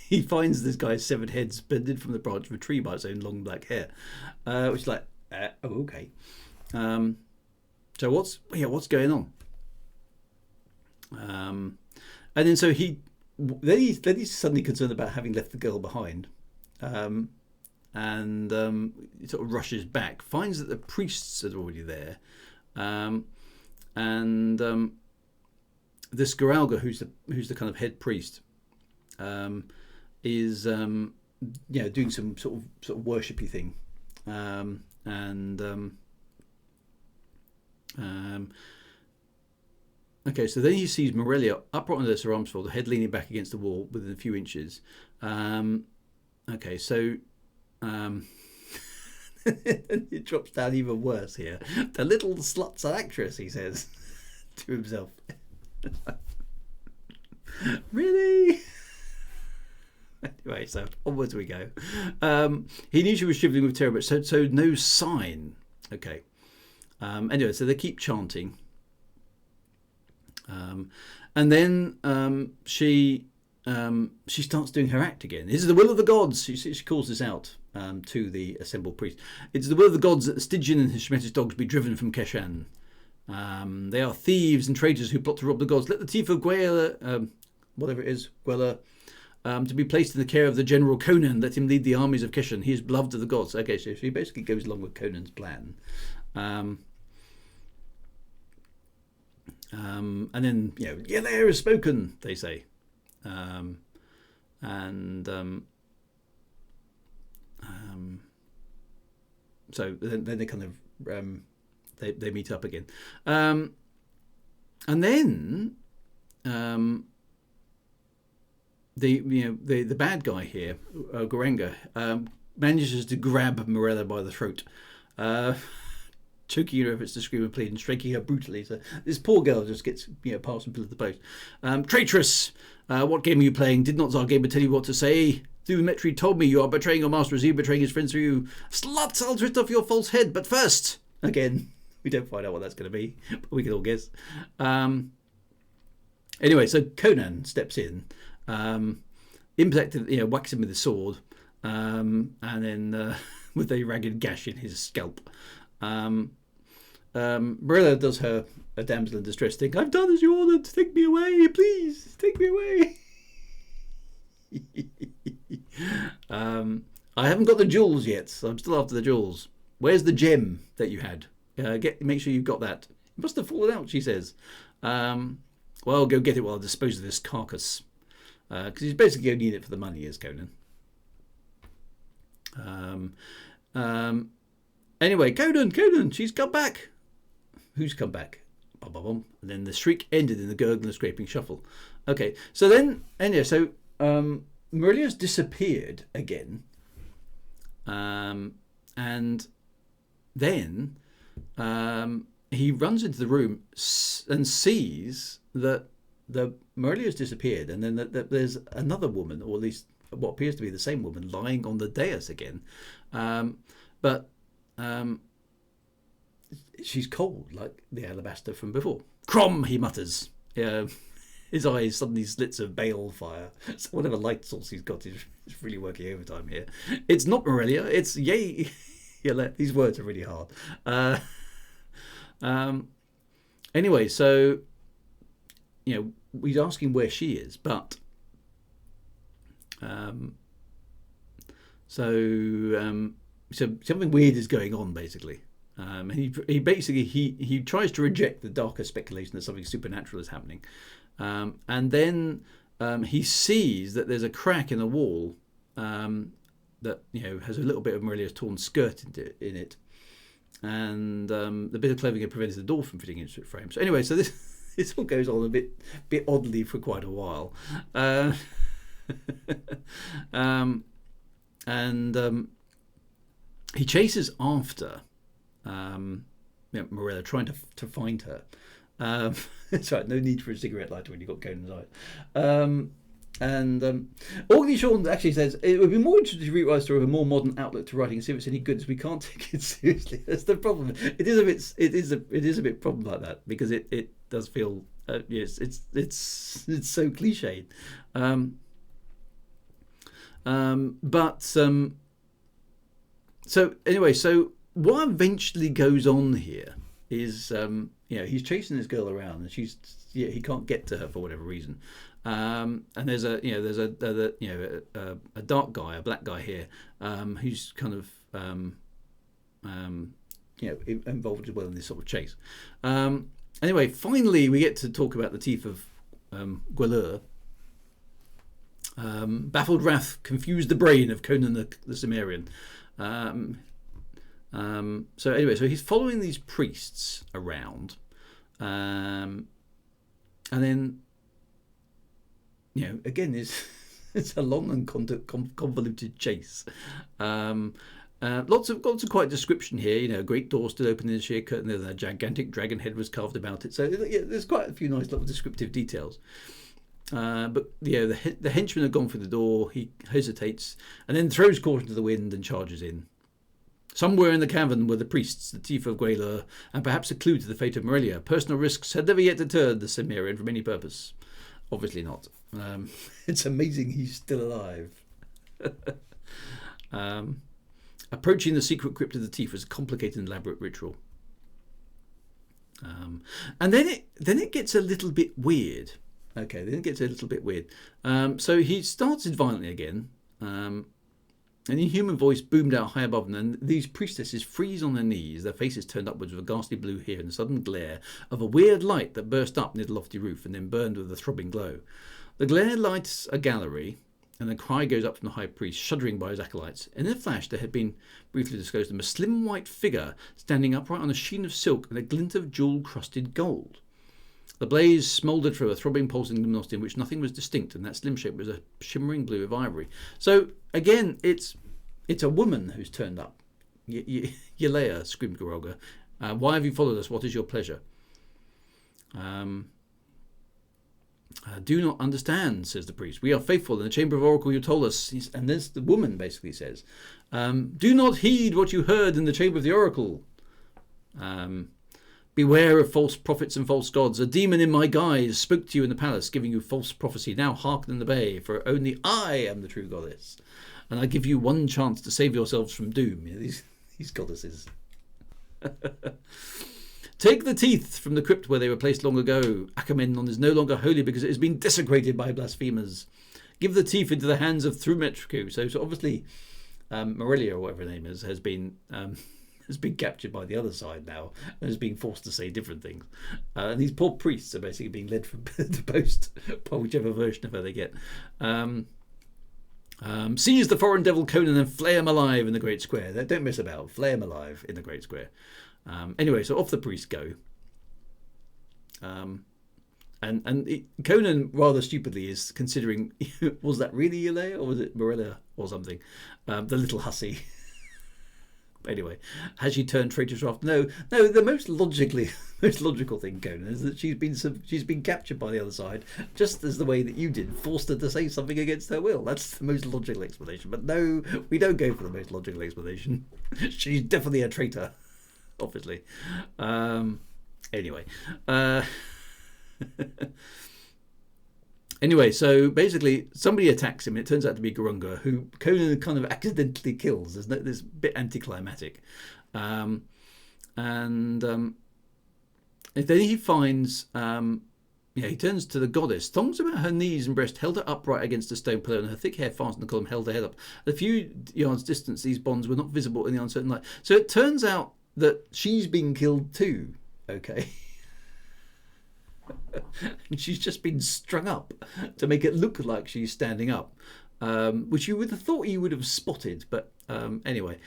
He finds this guy's severed head suspended from the branch of a tree by its own long black hair, which is like, okay. So what's going on? And then so he's suddenly concerned about having left the girl behind, and he sort of rushes back, finds that the priests are already there, and this Gwahlur, who's the kind of head priest, is doing some sort of worshipy thing, okay, so then he sees Marilia upright on her arms folded, head leaning back against the wall within a few inches. Okay, so it drops down even worse here. The little slut's an actress, he says to himself. Really? Anyway, so onwards we go. He knew she was shivering with terror, but so no sign. Okay. Anyway, so they keep chanting. And then she starts doing her act again. This is the will of the gods. She calls this out to the assembled priests. It's the will of the gods that Stygian and his Shemetis dogs be driven from Keshan. They are thieves and traitors who plot to rob the gods. Let the thief of Gwahlur, Gwahlur, to be placed in the care of the general Conan. Let him lead the armies of Keshan. He is beloved of the gods. Okay, so she basically goes along with Conan's plan. And then, Gwahlur has spoken, they say. So then they kind of they meet up again, and then the bad guy here, Gorenga, manages to grab Morella by the throat, choking her efforts to scream and plead and striking her brutally. So this poor girl just gets passed from pillar to post. Traitress! What game are you playing? Did not Zargaber tell you what to say? Dumetri told me you are betraying your master as he betraying his friends through you. Slut! I'll twist off your false head, but first... Again, we don't find out what that's going to be, but we can all guess. Anyway, so Conan steps in, impacts whacks him with his sword, and then with a ragged gash in his scalp. Morella does a damsel in distress thing. I've done as you ordered. Take me away, please. Take me away. I haven't got the jewels yet, so I'm still after the jewels. Where's the gem that you had? Make sure you've got that. It must have fallen out, she says. Well, go get it while I dispose of this carcass. Because he's basically only in it for the money, is Conan. Anyway, Conan, she's come back. Who's come back? Bum, bum, bum. And then the shriek ended in the gurgle and scraping shuffle. Okay, so then, Marilia's disappeared again. And then he runs into the room and sees that Marilia's disappeared, and then that there's another woman, or at least what appears to be the same woman, lying on the dais again. But she's cold, like the alabaster from before. Crom, he mutters. His eyes suddenly slits of bale fire. So whatever light source he's got is really working overtime here. It's not Marilia, it's yay. Yeah, these words are really hard. Anyway, so he's asking where she is, but so something weird is going on, basically. And he basically he tries to reject the darker speculation that something supernatural is happening, and then he sees that there's a crack in the wall that has a little bit of Morelia's torn skirt in it, and the bit of clothing had prevented the door from fitting into its frame. So anyway, so this all goes on a bit oddly for quite a while, and he chases after Morella, trying to find her. That's right, no need for a cigarette lighter when you've got Conan's eyes. Orkney Shawn actually says it would be more interesting to rewrite a story with a more modern outlook to writing and see if it's any good, as we can't take it seriously. That's the problem. It is a bit problem like that, because it does feel yes, it's so cliched. So anyway, so what eventually goes on here is he's chasing this girl around, and he can't get to her for whatever reason. And there's a dark guy, a black guy here, who's kind of involved as well in this sort of chase. Anyway, finally we get to talk about the teeth of Gwahlur. Baffled wrath confused the brain of Conan the Cimmerian. So anyway, so he's following these priests around, and then again it's a long and convoluted chase. Lots of quite description here. A great door stood open in the sheer curtain. There's a gigantic dragon head was carved about it. So there's quite a few nice little descriptive details. But the henchman had gone through the door. He hesitates and then throws caution to the wind and charges in. Somewhere in the cavern were the priests, the teeth of Gwahlur, and perhaps a clue to the fate of Morelia. Personal risks had never yet deterred the Cimmerian from any purpose. Obviously not. It's amazing he's still alive. Approaching the secret crypt of the teeth was a complicated and elaborate ritual. And then it gets a little bit weird. Okay, then it gets a little bit weird. So he started violently again. An inhuman voice boomed out high above them, and these priestesses freeze on their knees, their faces turned upwards with a ghastly blue here in the sudden glare of a weird light that burst up near the lofty roof and then burned with a throbbing glow. The glare lights a gallery, and a cry goes up from the high priest, shuddering by his acolytes. In a flash there had been briefly disclosed to them a slim white figure standing upright on a sheen of silk and a glint of jewel-crusted gold. The blaze smouldered through a throbbing, pulsing luminosity in which nothing was distinct, and that slim shape was a shimmering blue of ivory. So, again, it's a woman who's turned up. Yelea, screamed Gwahlur. Why have you followed us? What is your pleasure? Do not understand, says the priest. We are faithful in the chamber of oracle you told us. And this, the woman basically says, do not heed what you heard in the chamber of the oracle. Beware of false prophets and false gods. A demon in my guise spoke to you in the palace, giving you false prophecy. Now hearken in the bay, for only I am the true goddess. And I give you one chance to save yourselves from doom. These goddesses. Take the teeth from the crypt where they were placed long ago. Agamemnon is no longer holy because it has been desecrated by blasphemers. Give the teeth into the hands of Thrumetriku. So obviously, Morelia, or whatever her name is, has been captured by the other side now and is being forced to say different things. And these poor priests are basically being led from the post by whichever version of her they get. Seize the foreign devil Conan and flay him alive in the great square. Don't mess about. Flay him alive in the great square. Anyway, so off the priests go. Conan rather stupidly is considering, was that really Yelea or was it Morella or something? The little hussy. Anyway, has she turned traitorous after? No. The most logical thing, Conan, is that she's been captured by the other side, just as the way that you did, forced her to say something against her will. That's the most logical explanation. But no, we don't go for the most logical explanation. She's definitely a traitor, obviously. Anyway. Anyway, so basically somebody attacks him. It turns out to be Gwahlur, who Conan kind of accidentally kills. There's this bit anticlimactic. And then he finds, he turns to the goddess. Thongs about her knees and breast held her upright against a stone pillar, and her thick hair fastened in the column held her head up. At a few yards distance, these bonds were not visible in the uncertain light. So it turns out that she's been killed too. Okay. And she's just been strung up to make it look like she's standing up, which you would have thought you would have spotted, but anyway.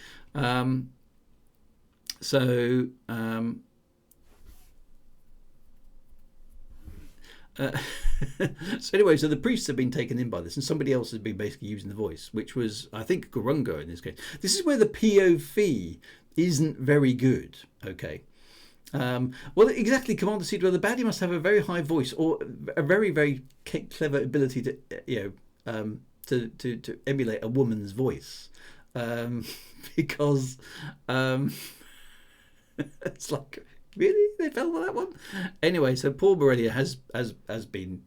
So anyway, so the priests have been taken in by this, and somebody else has been basically using the voice, which was, I think, Gwahlur in this case. This is where the POV isn't very good. Okay. Well, exactly. Commander Cedra, the baddie must have a very high voice or a very, very clever ability to, to emulate a woman's voice, because it's like, really, they fell for that one. Anyway, so Paul Borrelia has been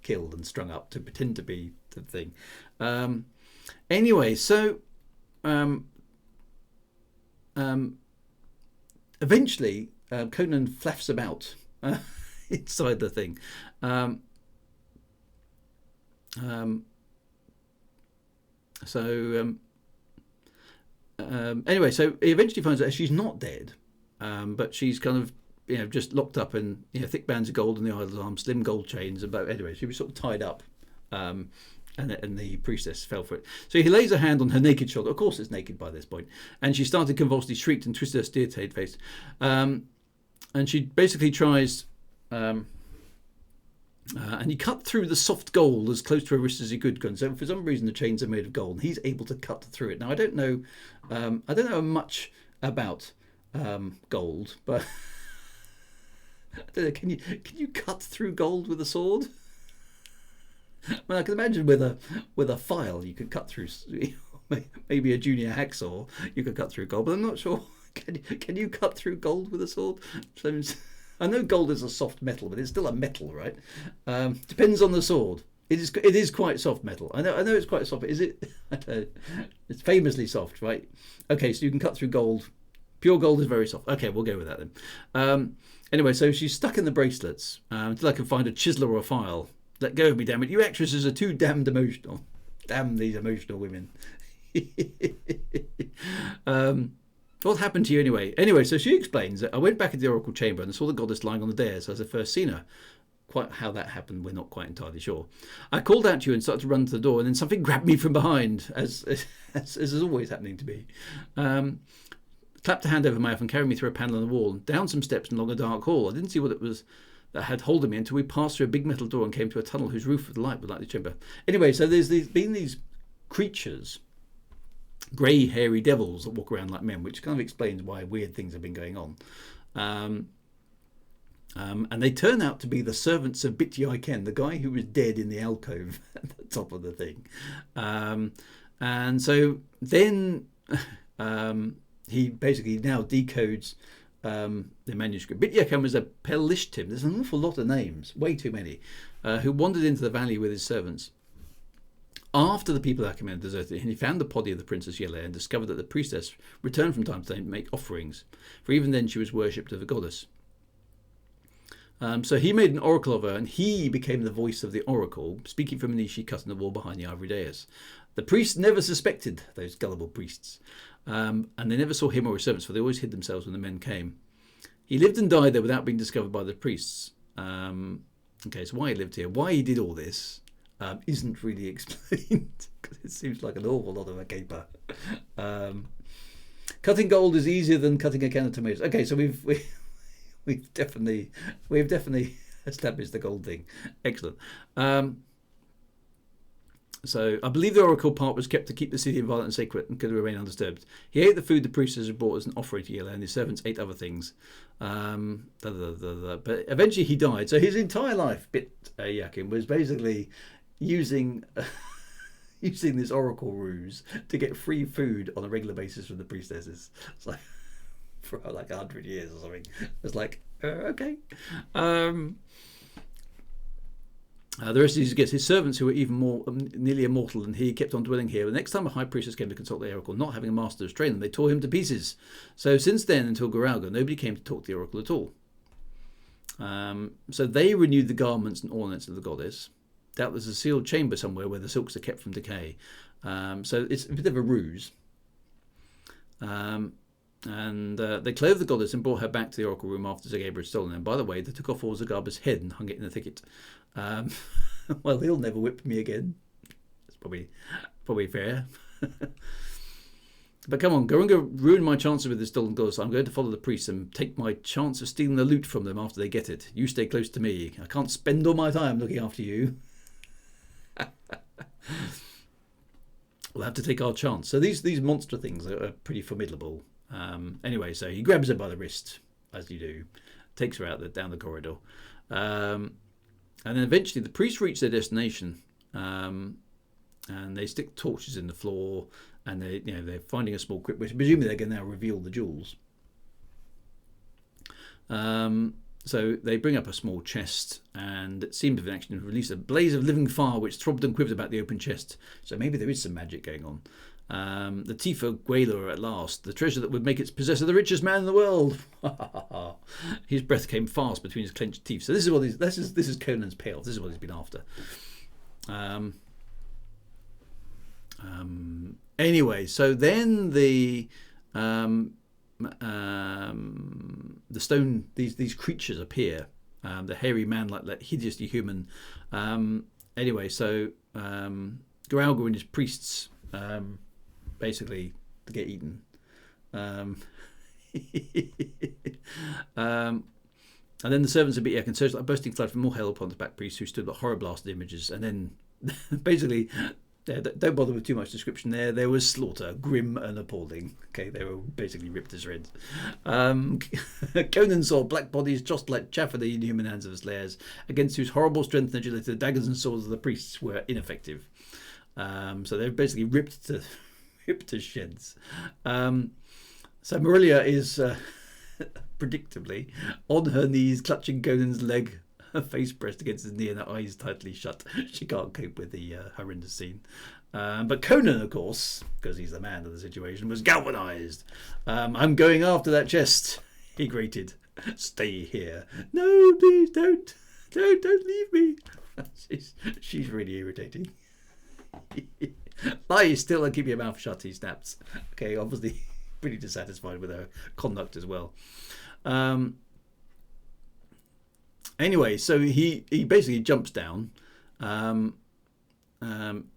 killed and strung up to pretend to be the thing. Anyway, so eventually, Conan flaps about inside the thing. Anyway, so he eventually finds out she's not dead, but she's kind of just locked up in thick bands of gold in the idol's arm, slim gold chains. But anyway, she was sort of tied up, and the priestess fell for it. So he lays a hand on her naked shoulder. Of course, it's naked by this point, and she started convulsively shrieked and twisted her steer-tailed face. And she basically tries, and he cut through the soft gold as close to her wrist as he could. So for some reason, the chains are made of gold, and he's able to cut through it. Now I don't know much about gold, but I don't know. Can you cut through gold with a sword? I mean, I can imagine with a file you could cut through. Maybe a junior hacksaw you could cut through gold, but I'm not sure. Can you cut through gold with a sword? So, I know gold is a soft metal, but it's still a metal, right? Depends on the sword. It is quite soft metal. I know it's quite soft. Is it? I don't know. It's famously soft, right? Okay, so you can cut through gold. Pure gold is very soft. Okay, we'll go with that then. Anyway, so she's stuck in the bracelets until I can find a chiseler or a file. Let go of me, damn it. You actresses are too damned emotional. Damn these emotional women. What happened to you anyway? Anyway, so she explains that I went back into the oracle chamber and saw the goddess lying on the dais as I first seen her. Quite how that happened, we're not quite entirely sure. I called out to you and started to run to the door, and then something grabbed me from behind, as is always happening to me. Clapped a hand over my mouth and carried me through a panel on the wall, down some steps and along a dark hall. I didn't see what it was that had hold of me until we passed through a big metal door and came to a tunnel whose roof of the light was like the chamber. Anyway, so there's been these creatures, grey hairy devils that walk around like men, which kind of explains why weird things have been going on. And they turn out to be the servants of Bityai Ken, the guy who was dead in the alcove at the top of the thing. And so then he basically now decodes the manuscript. Bityai Ken was a Pelishtim. There's an awful lot of names, way too many, who wandered into the valley with his servants. After the people of Achaemenid deserted, he found the body of the Princess Yele and discovered that the priestess returned from time to time to make offerings, for even then she was worshipped as a goddess. So he made an oracle of her, and he became the voice of the oracle, speaking from an niche cut in the wall behind the ivory dais. The priests never suspected, those gullible priests, and they never saw him or his servants, for they always hid themselves when the men came. He lived and died there without being discovered by the priests. Okay, so why he lived here, why he did all this, isn't really explained, because it seems like an awful lot of a caper. Cutting gold is easier than cutting a can of tomatoes. Okay, so we've definitely established the gold thing. Excellent. So I believe the oracle part was kept to keep the city inviolate and sacred and could remain undisturbed. He ate the food the priestess had brought as an offering to Yele, and his servants ate other things. But eventually he died. So his entire life, Yakin, was basically using this oracle ruse to get free food on a regular basis from the priestesses. It's like for like 100 years or something. It's like okay. The rest of his servants, who were even more nearly immortal than he, kept on dwelling here. The next time a high priestess came to consult the oracle, not having a master to train them, they tore him to pieces. So since then, until Gwahlur, nobody came to talk to the oracle at all. So they renewed the garments and ornaments of the goddess. That was a sealed chamber somewhere where the silks are kept from decay. So it's a bit of a ruse. And they clothed the goddess and brought her back to the oracle room after Zagabra had stolen them. By the way, they took off all Zagaba's head and hung it in the thicket. Well, he'll never whip me again. It's probably fair. But come on, Gurunga ruined my chances with the stolen goddess. I'm going to follow the priests and take my chance of stealing the loot from them after they get it. You stay close to me. I can't spend all my time looking after you. We'll have to take our chance. So these monster things are pretty formidable. Anyway, so he grabs her by the wrist, as you do, takes her out down the corridor, and then eventually the priests reach their destination, and they stick torches in the floor, and they're finding a small crypt, which presumably they can now reveal the jewels. So they bring up a small chest, and it seemed to have actually released a blaze of living fire which throbbed and quivered about the open chest. So maybe there is some magic going on. The teeth of Gwahlur at last, the treasure that would make its possessor the richest man in the world. His breath came fast between his clenched teeth. So this is Conan's payoff. This is what he's been after. Anyway, so then the stone, these creatures appear. The hairy man, like hideously human. Anyway, so Gwahlur and his priests basically get eaten. And then the servants of Betiak and surged like a bursting flood from more hell upon the back priests, who stood like horror blasted images. And then basically, don't bother with too much description there. There was slaughter, grim and appalling. Okay, they were basically ripped to shreds. Conan saw black bodies tossed like chaff in the inhuman hands of the slayers, against whose horrible strength and agility the daggers and swords of the priests were ineffective. So they're basically ripped to shreds. So Marilia is predictably on her knees, clutching Conan's leg, her face pressed against his knee and her eyes tightly shut. She can't cope with the horrendous scene. But Conan, of course, because he's the man of the situation, was galvanised. I'm going after that chest, he grated. Stay here. No, please don't leave me. She's really irritating. Lie still and keep your mouth shut, he snaps. Okay, obviously pretty dissatisfied with her conduct as well. Anyway, so he basically jumps down,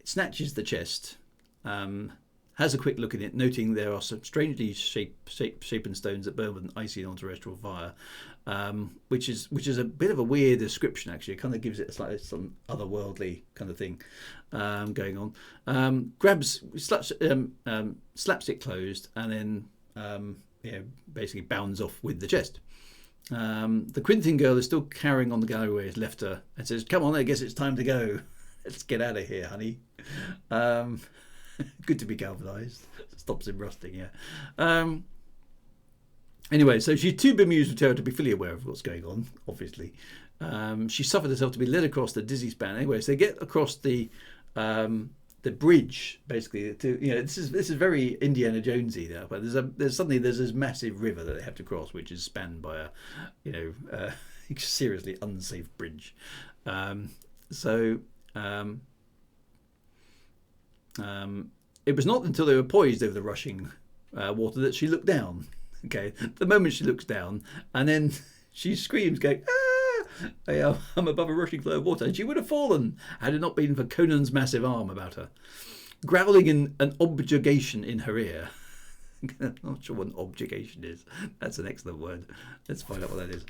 snatches the chest, has a quick look at it, noting there are some strangely shapen stones that burn with an icy non-terrestrial fire, which is a bit of a weird description, actually. It kind of gives it some otherworldly kind of thing going on. Slaps it closed, and then basically bounds off with the chest. The Quintin girl is still carrying on the gallery where he's left her, and says, "Come on, I guess it's time to go. Let's get out of here, honey." Good to be galvanised. Stops him rusting, yeah. Anyway, so she's too bemused with terror to be fully aware of what's going on, obviously. She suffered herself to be led across the dizzy span. Anyway, so they get across the bridge, basically. This is very Indiana Jonesy now, but there's this massive river that they have to cross, which is spanned by a seriously unsafe bridge. It was not until they were poised over the rushing water that she looked down. Okay, the moment she looks down, and then she screams, going, "Ah! I'm above a rushing flow of water," and she would have fallen had it not been for Conan's massive arm about her, growling in an objurgation in her ear. I'm not sure what an objurgation is. That's an excellent word. Let's find out what that is.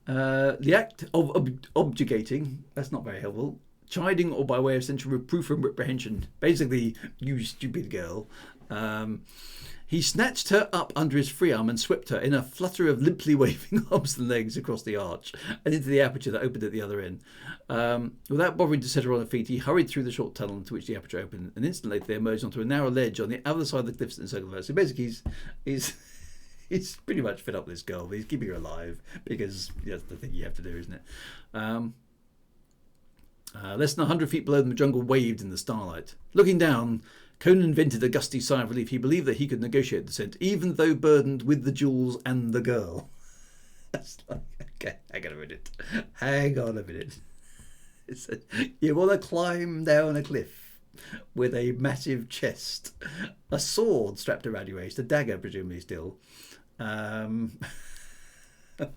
The act of objurgating, that's not very helpful. Chiding or by way of sensual reproof and reprehension. Basically, you stupid girl. He snatched her up under his free arm and swept her in a flutter of limply waving arms and legs across the arch and into the aperture that opened at the other end. Without bothering to set her on her feet, he hurried through the short tunnel into which the aperture opened, and instantly they emerged onto a narrow ledge on the other side of the cliffs and circle of. So basically, he's pretty much fed up with this girl, but he's keeping her alive because that's the thing you have to do, isn't it? Less than 100 feet below them, the jungle waved in the starlight. Looking down, Conan vented a gusty sigh of relief. He believed that he could negotiate the descent, even though burdened with the jewels and the girl. That's like, okay, hang on a minute. It said, you want to climb down a cliff with a massive chest, a sword strapped around your waist, a dagger presumably still, a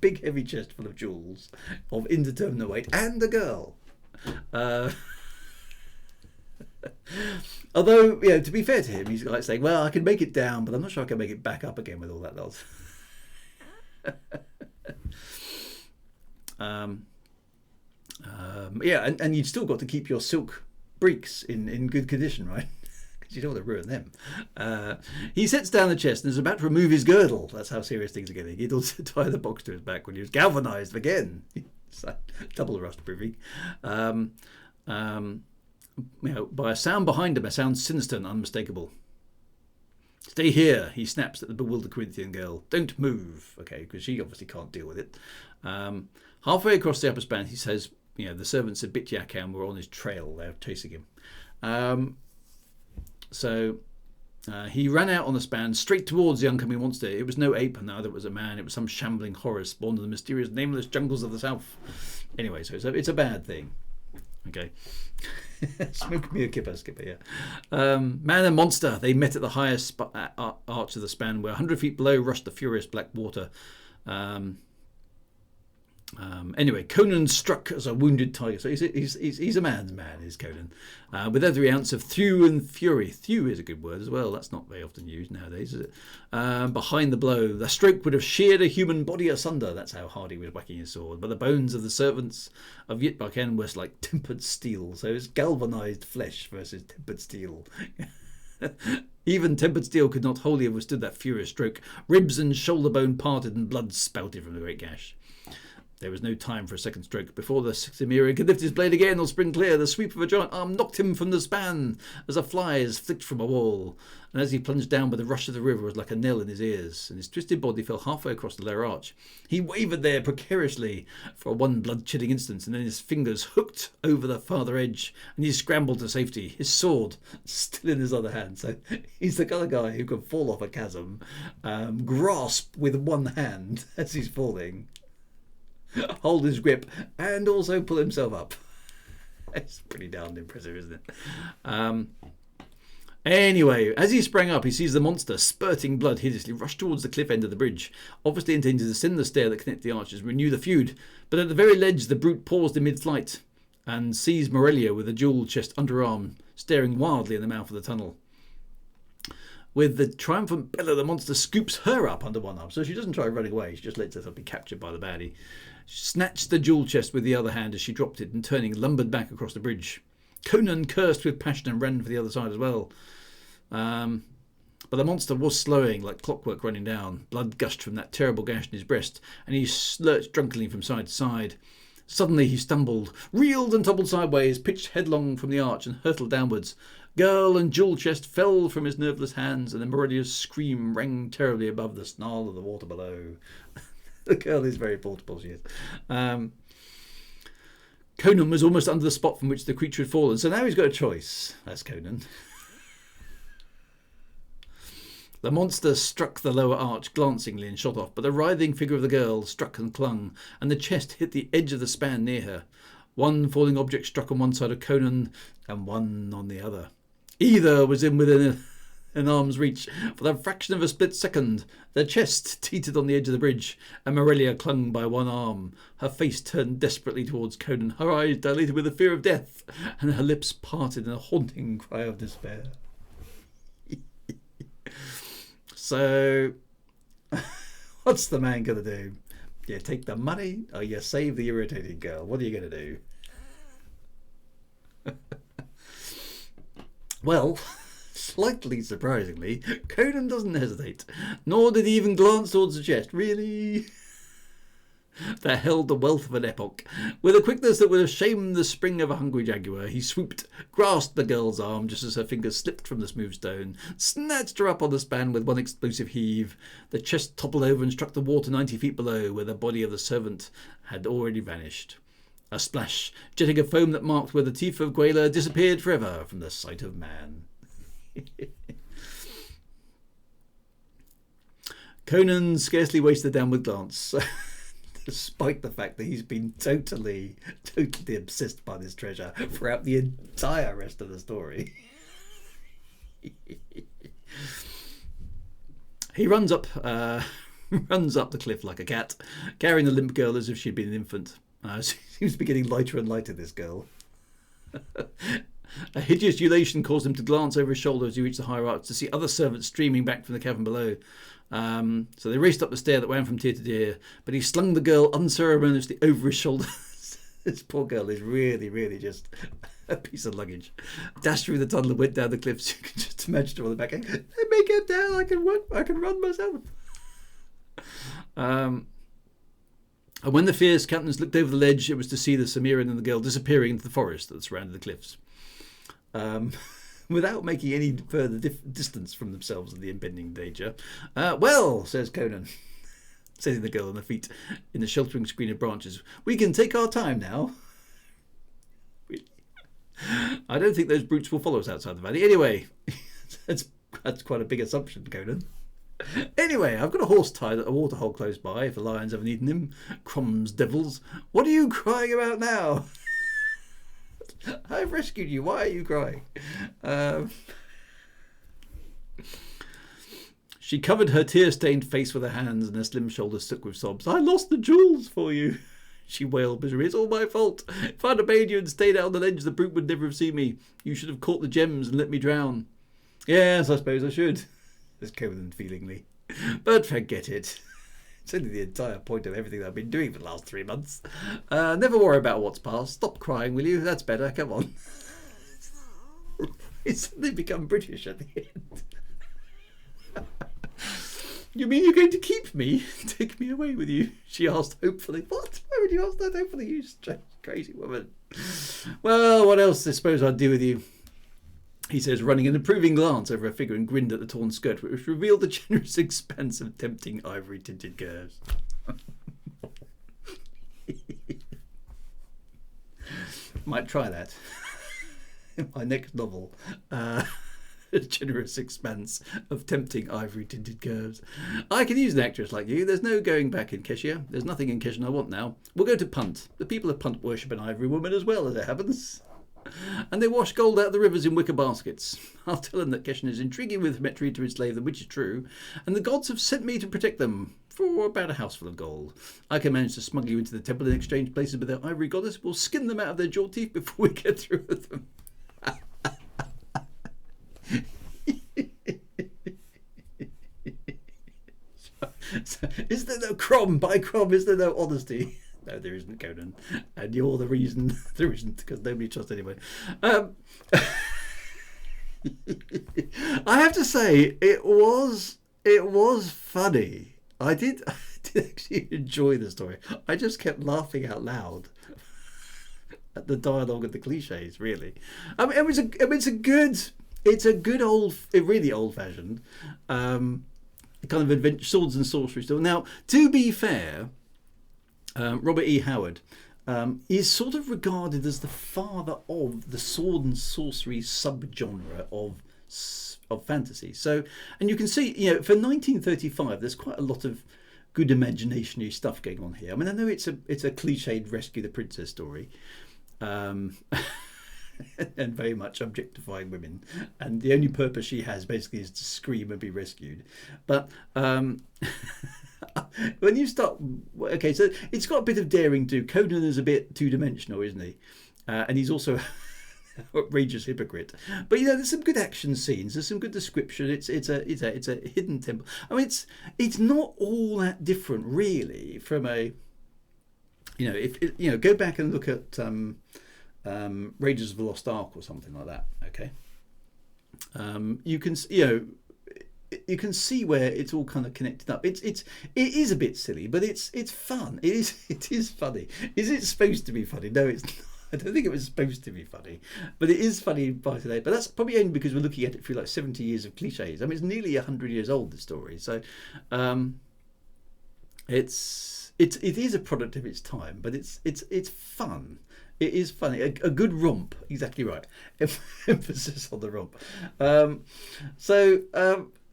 big heavy chest full of jewels of indeterminate weight, and a girl. Although, to be fair to him, he's like saying, well, I can make it down, but I'm not sure I can make it back up again with all that nonsense. And you'd still got to keep your silk breeks in good condition, right? Because you don't want to ruin them. He sets down the chest and is about to remove his girdle. That's how serious things are getting. He'd also tie the box to his back when he was galvanised again. It's like double rust proofing. By a sound behind him, a sound sinister and unmistakable. Stay here, he snaps at the bewildered Corinthian girl. Don't move, okay, because she obviously can't deal with it. Halfway across the upper span, he says, the servants of Bit Yakan were on his trail. They're chasing him. So he ran out on the span, straight towards the oncoming monster. It was no ape, neither was a man. It was some shambling horror spawned in the mysterious, nameless jungles of the south. Anyway, so it's a bad thing. Okay. Smoke me a kipper, skipper, yeah. Man and monster, they met at the highest arch of the span, where 100 feet below rushed the furious black water. Anyway, Conan struck as a wounded tiger. So he's a man's man, is Conan. With every ounce of thew and fury. Thew is a good word as well. That's not very often used nowadays, is it? Behind the blow, the stroke would have sheared a human body asunder. That's how hard he was whacking his sword. But the bones of the servants of Yitbarken were like tempered steel. So it's galvanized flesh versus tempered steel. Even tempered steel could not wholly have withstood that furious stroke. Ribs and shoulder bone parted and blood spouted from the great gash. There was no time for a second stroke. Before the Cimmerian could lift his blade again or spring clear, the sweep of a giant arm knocked him from the span as a fly is flicked from a wall. And as he plunged down by the rush of the river was like a knell in his ears, and his twisted body fell halfway across the lower arch. He wavered there precariously for one blood-chilling instant, and then his fingers hooked over the farther edge, and he scrambled to safety, his sword still in his other hand. So he's the kind of guy who can fall off a chasm, grasp with one hand as he's falling, hold his grip, and also pull himself up. It's pretty damn impressive, isn't it? Anyway, as he sprang up, he sees the monster, spurting blood hideously, rush towards the cliff end of the bridge, obviously intending to descend the stair that connected the arches and renew the feud. But at the very ledge, the brute paused in mid-flight and sees Morelia with a jewel chest under her arm, staring wildly in the mouth of the tunnel. With the triumphant bellow, the monster scoops her up under one arm, so she doesn't try running away, she just lets herself be captured by the baddie. She snatched the jewel chest with the other hand as she dropped it, and turning, lumbered back across the bridge. Conan cursed with passion and ran for the other side as well. But the monster was slowing, like clockwork running down. Blood gushed from that terrible gash in his breast, and he lurched drunkenly from side to side. Suddenly he stumbled, reeled and tumbled sideways, pitched headlong from the arch and hurtled downwards. Girl and jewel chest fell from his nerveless hands, and the Morelia's scream rang terribly above the snarl of the water below. The girl is very portable, she is. Conan was almost under the spot from which the creature had fallen, so now he's got a choice. That's Conan. The monster struck the lower arch glancingly and shot off, but the writhing figure of the girl struck and clung, and the chest hit the edge of the span near her. One falling object struck on one side of Conan, and one on the other. Either was within an arm's reach. For the fraction of a split second, the chest teetered on the edge of the bridge, and Morelia clung by one arm, her face turned desperately towards Conan, her eyes dilated with the fear of death, and her lips parted in a haunting cry of despair. So, what's the man going to do? You take the money, or you save the irritating girl? What are you going to do? Well, slightly surprisingly, Conan doesn't hesitate, nor did he even glance towards the chest. Really? That held the wealth of an epoch. With a quickness that would have shamed the spring of a hungry jaguar, he swooped, grasped the girl's arm just as her fingers slipped from the smooth stone, snatched her up on the span with one explosive heave. The chest toppled over and struck the water 90 feet below, where the body of the servant had already vanished. A splash, jetting a foam that marked where the teeth of Gwahlur disappeared forever from the sight of man. Conan scarcely wasted a downward glance, despite the fact that he's been totally obsessed by this treasure throughout the entire rest of the story. He runs up the cliff like a cat, carrying the limp girl as if she'd been an infant. Seems to be getting lighter and lighter, this girl. A hideous ululation caused him to glance over his shoulder as he reached the higher arch to see other servants streaming back from the cavern below. So they raced up the stair that wound from tier to tier, but he slung the girl unceremoniously over his shoulder. This poor girl is really, really just a piece of luggage. Dashed through the tunnel and went down the cliffs. You can just imagine her on the back end. Let me get down. I can run myself. And when the fierce captains looked over the ledge, it was to see the Cimmerian and the girl disappearing into the forest that surrounded the cliffs, without making any further distance from themselves of the impending danger. Well, says Conan, setting the girl on her feet in the sheltering screen of branches, we can take our time now. I don't think those brutes will follow us outside the valley. Anyway, that's quite a big assumption, Conan. Anyway, I've got a horse tied at a waterhole close by if the lions haven't eaten him. Crumbs, devils. What are you crying about now? I've rescued you. Why are you crying? She covered her tear-stained face with her hands and her slim shoulders shook with sobs. I lost the jewels for you, she wailed miserably. It's all my fault. If I'd obeyed you and stayed out on the ledge, the brute would never have seen me. You should have caught the gems and let me drown. Yes, I suppose I should, says Conan feelingly. But forget it. It's only the entire point of everything that I've been doing for the last 3 months. Never worry about what's past. Stop crying, will you? That's better. Come on. It's suddenly become British at the end. You mean you're going to keep me? Take me away with you? She asked hopefully. What? Why would you ask that hopefully, you crazy woman? Well, what else I suppose I'd do with you? He says, running an approving glance over her figure and grinned at the torn skirt, which revealed the generous expanse of tempting ivory-tinted curves. Might try that in my next novel. A generous expanse of tempting ivory-tinted curves. I can use an actress like you. There's no going back in Cheshire. There's nothing in Cheshire I want now. We'll go to Punt. The people of Punt worship an ivory woman as well, as it happens. And they wash gold out of the rivers in wicker baskets. I'll tell them that Keshin is intriguing with Metri to enslave them, which is true, and the gods have sent me to protect them for about a houseful of gold. I can manage to smuggle you into the temple and exchange places with their ivory goddess. We'll skin them out of their jaw teeth before we get through with them. So, is there no Crom? By Crom, is there no honesty? No, there isn't, Conan. And you're the reason there isn't, because nobody trusts anyone. I have to say, it was funny. I did actually enjoy the story. I just kept laughing out loud at the dialogue and the cliches, really. I mean, it's a good old, really old-fashioned kind of adventure, swords and sorcery story. Now, to be fair, Robert E. Howard is sort of regarded as the father of the sword and sorcery subgenre of fantasy. So, and you can see, for 1935, there's quite a lot of good imagination-y stuff going on here. I mean, I know it's a cliched rescue the princess story, and very much objectifying women, and the only purpose she has basically is to scream and be rescued. But when you start, okay, so it's got a bit of daring too. Conan is a bit two-dimensional, isn't he? And he's also an outrageous hypocrite. But there's some good action scenes. There's some good description. It's a hidden temple. I mean, it's not all that different, really, from a go back and look at Raiders of the Lost Ark or something like that. Okay, you can see where it's all kind of connected up. It is a bit silly, but it's fun. It is funny. Is it supposed to be funny? No, it's not. I don't think it was supposed to be funny, but it is funny by today. But that's probably only because we're looking at it through like 70 years of cliches. I mean, it's nearly 100 years old, the story. So it is a product of its time, but it's fun. It is funny. A good romp. Exactly right. Emphasis on the romp.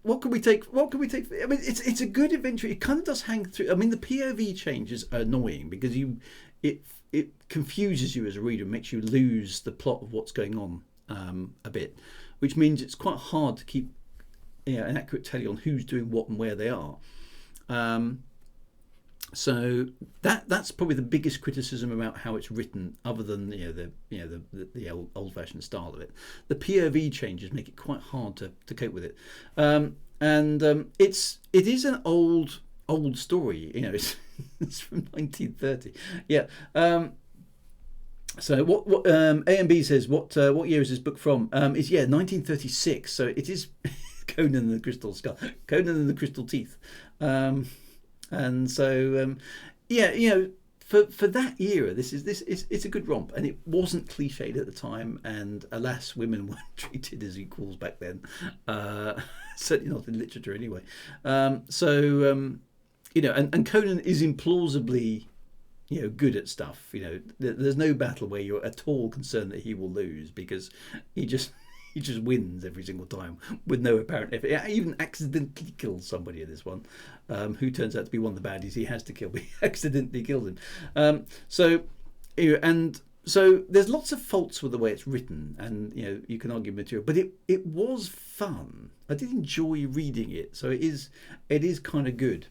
What can we take? I mean, it's a good adventure. It kind of does hang through. I mean, the POV changes are annoying because it confuses you as a reader and makes you lose the plot of what's going on. a bit, which means it's quite hard to keep an accurate tally on who's doing what and where they are. So that's probably the biggest criticism about how it's written, other than the old-fashioned style of it. The POV changes make it quite hard to cope with it, it is an old story. It's from 1930. Yeah. So what A and B says, what year is this book from? It's 1936. So it is Conan and the Crystal Skull, Conan and the Crystal Teeth. And so, for that era, it's a good romp, and it wasn't cliched at the time. And alas, women weren't treated as equals back then. Certainly not in literature, anyway. And Conan is implausibly, good at stuff. There's no battle where you're at all concerned that he will lose, because he just wins every single time with no apparent effort. He even accidentally kills somebody in this one, who turns out to be one of the baddies he has to kill, but he accidentally kills him. So there's lots of faults with the way it's written, and you can argue material, but it was fun. I did enjoy reading it, so it is kind of good.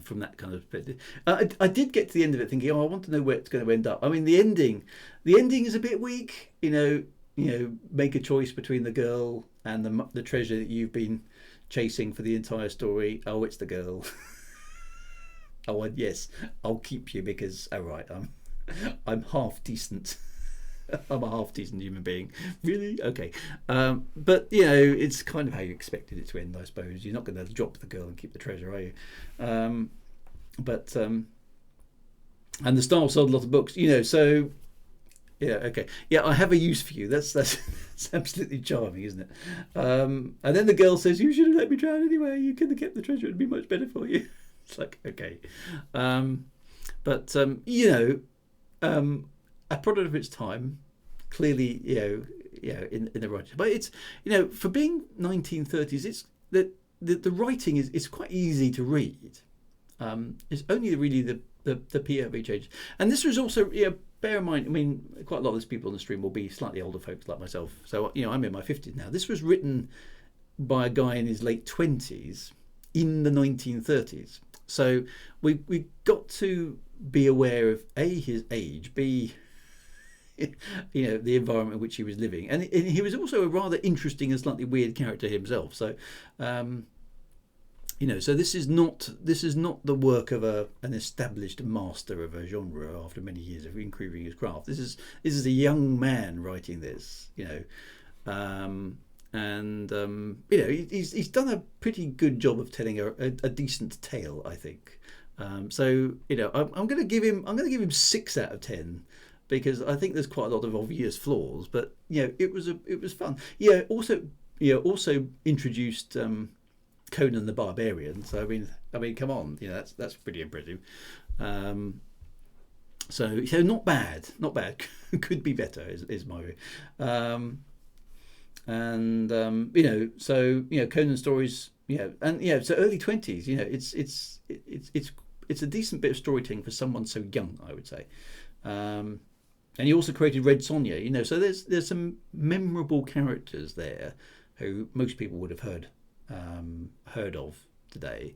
From that kind of perspective, I did get to the end of it thinking, I want to know where it's going to end up. I mean, the ending is a bit weak. Make a choice between the girl and the treasure that you've been chasing for the entire story. Oh, it's the girl. Oh, yes, I'll keep you because, all right, I'm half decent. I'm a half decent human being. Really? Okay. But it's kind of how you expected it to end, I suppose. You're not going to drop the girl and keep the treasure, are you? And the style sold a lot of books, so. Yeah. Okay. Yeah, I have a use for you. That's absolutely charming, isn't it? And then the girl says, "You should have let me drown anyway. You could have kept the treasure. It'd be much better for you." It's like, okay, a product of its time, clearly, in the right. But it's for being 1930s, it's the writing is quite easy to read. It's only really the POV change, and this was also bear in mind, I mean, quite a lot of these people on the stream will be slightly older folks like myself. So, I'm in my 50s now. This was written by a guy in his late 20s in the 1930s. So we got to be aware of A, his age, B, the environment in which he was living. And he was also a rather interesting and slightly weird character himself. So, so this is not the work of an established master of a genre after many years of improving his craft. This is a young man writing this, he's done a pretty good job of telling a decent tale, I think. I'm going to give him 6 out of 10 because I think there's quite a lot of obvious flaws, but it was fun. Also introduced Conan the Barbarian. So I mean, come on, that's pretty impressive. So not bad. Could be better is my view. Conan stories, so early 20s, it's a decent bit of storytelling for someone so young, I would say. And he also created Red Sonja, so there's some memorable characters there who most people would have heard of today,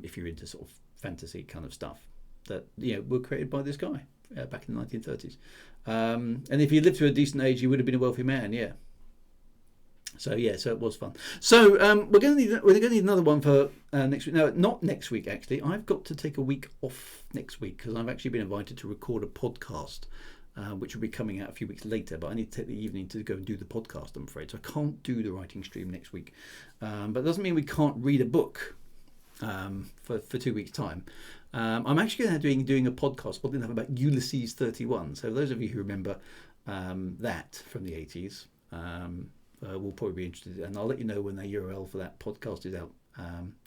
if you're into sort of fantasy kind of stuff that were created by this guy back in the 1930s. And if he lived to a decent age, he would have been a wealthy man. Yeah. So it was fun. So we're going to need another one for next week. No, not next week actually. I've got to take a week off next week because I've actually been invited to record a podcast, which will be coming out a few weeks later. But I need to take the evening to go and do the podcast, I'm afraid. So I can't do the writing stream next week. But it doesn't mean we can't read a book for 2 weeks' time. I'm actually going to be doing a podcast about Ulysses 31. So those of you who remember that from the 80s. Will probably be interested, and I'll let you know when the URL for that podcast is out.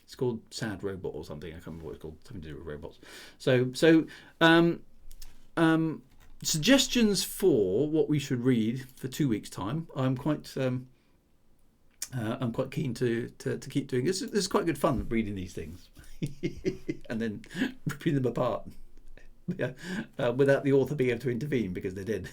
It's called Sad Robot or something. I can't remember what it's called. Something to do with robots. So suggestions for what we should read for 2 weeks' time. I'm quite keen to keep doing this. This is quite good fun reading these things, and then ripping them apart, without the author being able to intervene because they're dead.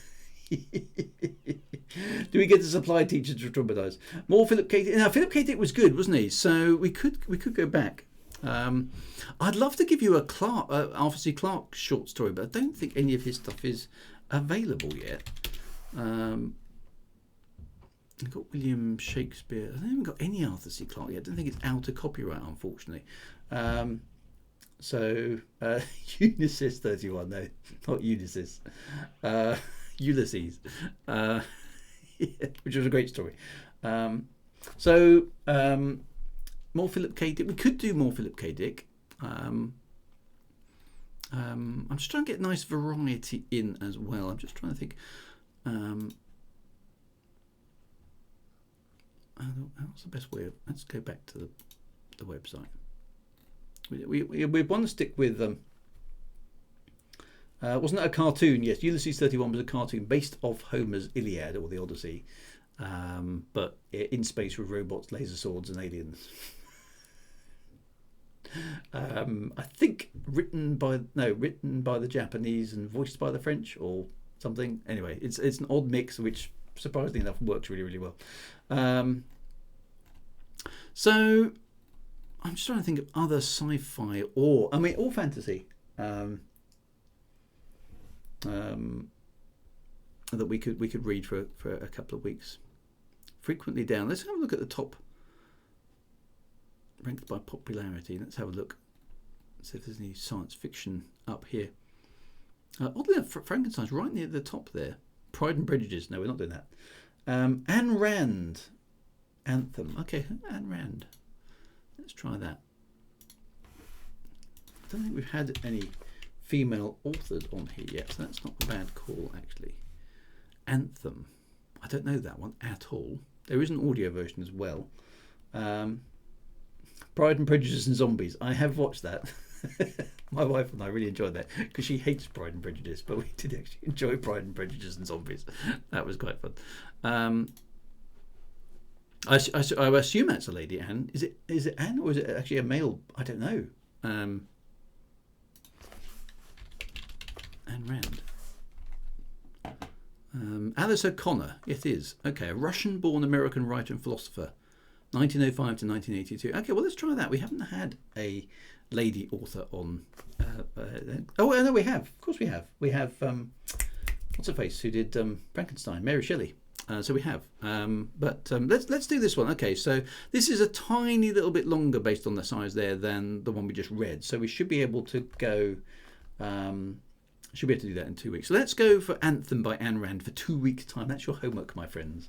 Do we get to supply teachers to traumatise? More Philip K. Dick. Now Philip K. Dick was good, wasn't he? So we could go back. I'd love to give you a Arthur C. Clarke short story, but I don't think any of his stuff is available yet. I've got William Shakespeare. I haven't got any Arthur C. Clarke yet. I don't think it's out of copyright, unfortunately. Ulysses 31, no, not Ulysses. Ulysses, which was a great story. More Philip K. Dick. We could do more Philip K. Dick. I'm just trying to get nice variety in as well. I'm just trying to think. What's the best way of? Let's go back to the website. We want to stick with wasn't it a cartoon? Yes, Ulysses 31 was a cartoon based off Homer's Iliad or the Odyssey, but in space with robots, laser swords, and aliens. I think written by the Japanese and voiced by the French or something. Anyway, it's an odd mix which surprisingly enough works really, really well. So I'm just trying to think of other sci-fi or fantasy that we could read for a couple of weeks. Frequently down. Let's have a look at the top ranked by popularity. Let's have a look. See if there's any science fiction up here. Oddly enough, Frankenstein's right near the top there. Pride and Prejudice. No, we're not doing that. Ayn Rand. Anthem. Okay, Ayn Rand. Let's try that. I don't think we've had any female authors on here yet, so that's not a bad call, actually. Anthem. I don't know that one at all. There is an audio version as well. Pride and Prejudice and Zombies. I have watched that. My wife and I really enjoyed that because she hates Pride and Prejudice, but we did actually enjoy Pride and Prejudice and Zombies. That was quite fun. I assume that's a lady, Anne. Is it Anne or is it actually a male? I don't know. Anne Rand. Alice O'Connor. It is. Okay, a Russian-born American writer and philosopher, 1905 to 1982. Okay, well, let's try that. We haven't had a lady author on. Oh, no, we have. Of course we have. We have, what's her face, who did Frankenstein, Mary Shelley. So we have. Let's do this one. Okay, so this is a tiny little bit longer based on the size there than the one we just read. So we should be able to go... should be able to do that in 2 weeks. So let's go for Anthem by Ayn Rand for 2 weeks' time. That's your homework, my friends.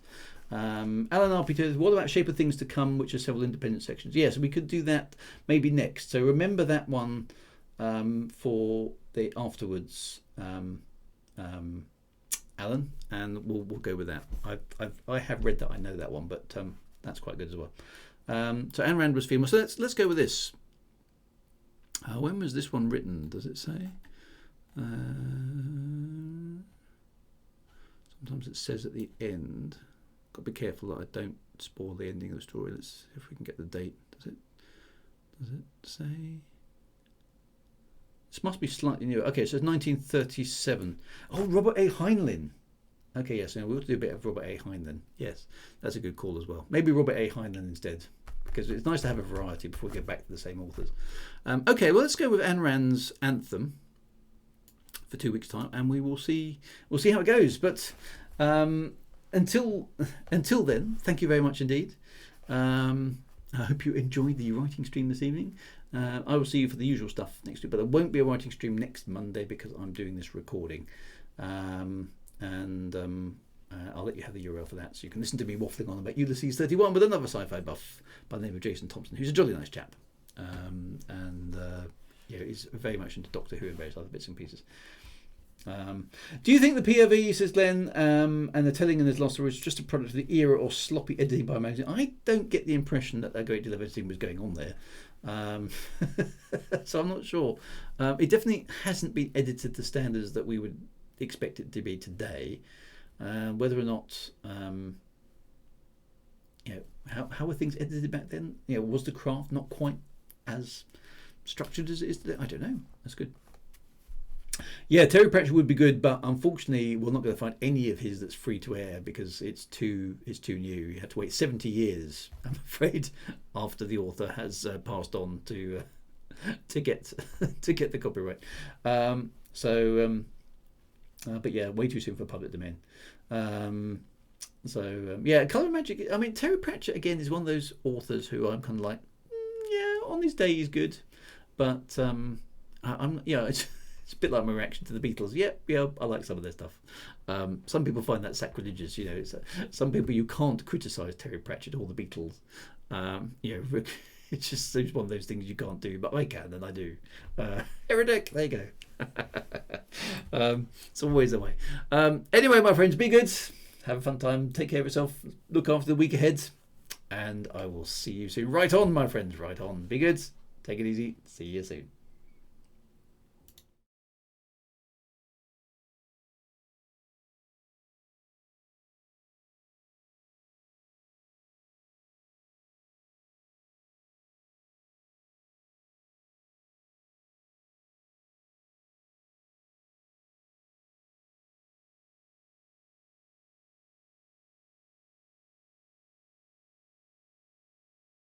Alan RP says, what about Shape of Things to Come, which are several independent sections? Yes, we could do that maybe next. So remember that one for the afterwards, Alan, and we'll go with that. I have read that. I know that one, but that's quite good as well. So Ayn Rand was female. So let's go with this. When was this one written? Does it say? Sometimes it says at the end. Got to be careful that I don't spoil the ending of the story. Let's see if we can get the date. Does it say? This must be slightly newer. Okay, so it's 1937. Oh, Robert A. Heinlein. Okay, yes, we'll do a bit of Robert A. Heinlein. Yes, that's a good call as well. Maybe Robert A. Heinlein instead, because it's nice to have a variety before we get back to the same authors. Okay, well, let's go with Ayn Rand's Anthem for 2 weeks' time, and we'll see how it goes. But until then, thank you very much indeed. I hope you enjoyed the writing stream this evening. I will see you for the usual stuff next week, but there won't be a writing stream next Monday because I'm doing this recording. I'll let you have the URL for that, so you can listen to me waffling on about Ulysses 31 with another sci-fi buff by the name of Jason Thompson, who's a jolly nice chap, he's very much into Doctor Who and various other bits and pieces. Do you think the POV, says Glenn, and the telling in this lost is just a product of the era or sloppy editing by magazine? I don't get the impression that a great deal of editing was going on there. So I'm not sure. It definitely hasn't been edited to standards that we would expect it to be today. Whether or not, how were things edited back then? Was the craft not quite as structured as it is today? I don't know. That's good. Yeah, Terry Pratchett would be good, but unfortunately, we're not going to find any of his that's free to air because it's too new. You have to wait 70 years, I'm afraid, after the author has passed on to get to get the copyright. But yeah, way too soon for public domain. Yeah, Colour Magic. I mean, Terry Pratchett again is one of those authors who I'm kind of like, yeah, on his day he's good, but I'm it's a bit like my reaction to the Beatles. Yeah, I like some of their stuff. Some people find that sacrilegious. Some people you can't criticise Terry Pratchett or the Beatles. It's one of those things you can't do, but I can and I do. Heretic, there you go. It's always the way. Anyway, my friends, be good. Have a fun time. Take care of yourself. Look after the week ahead. And I will see you soon. Right on, my friends. Right on. Be good. Take it easy. See you soon.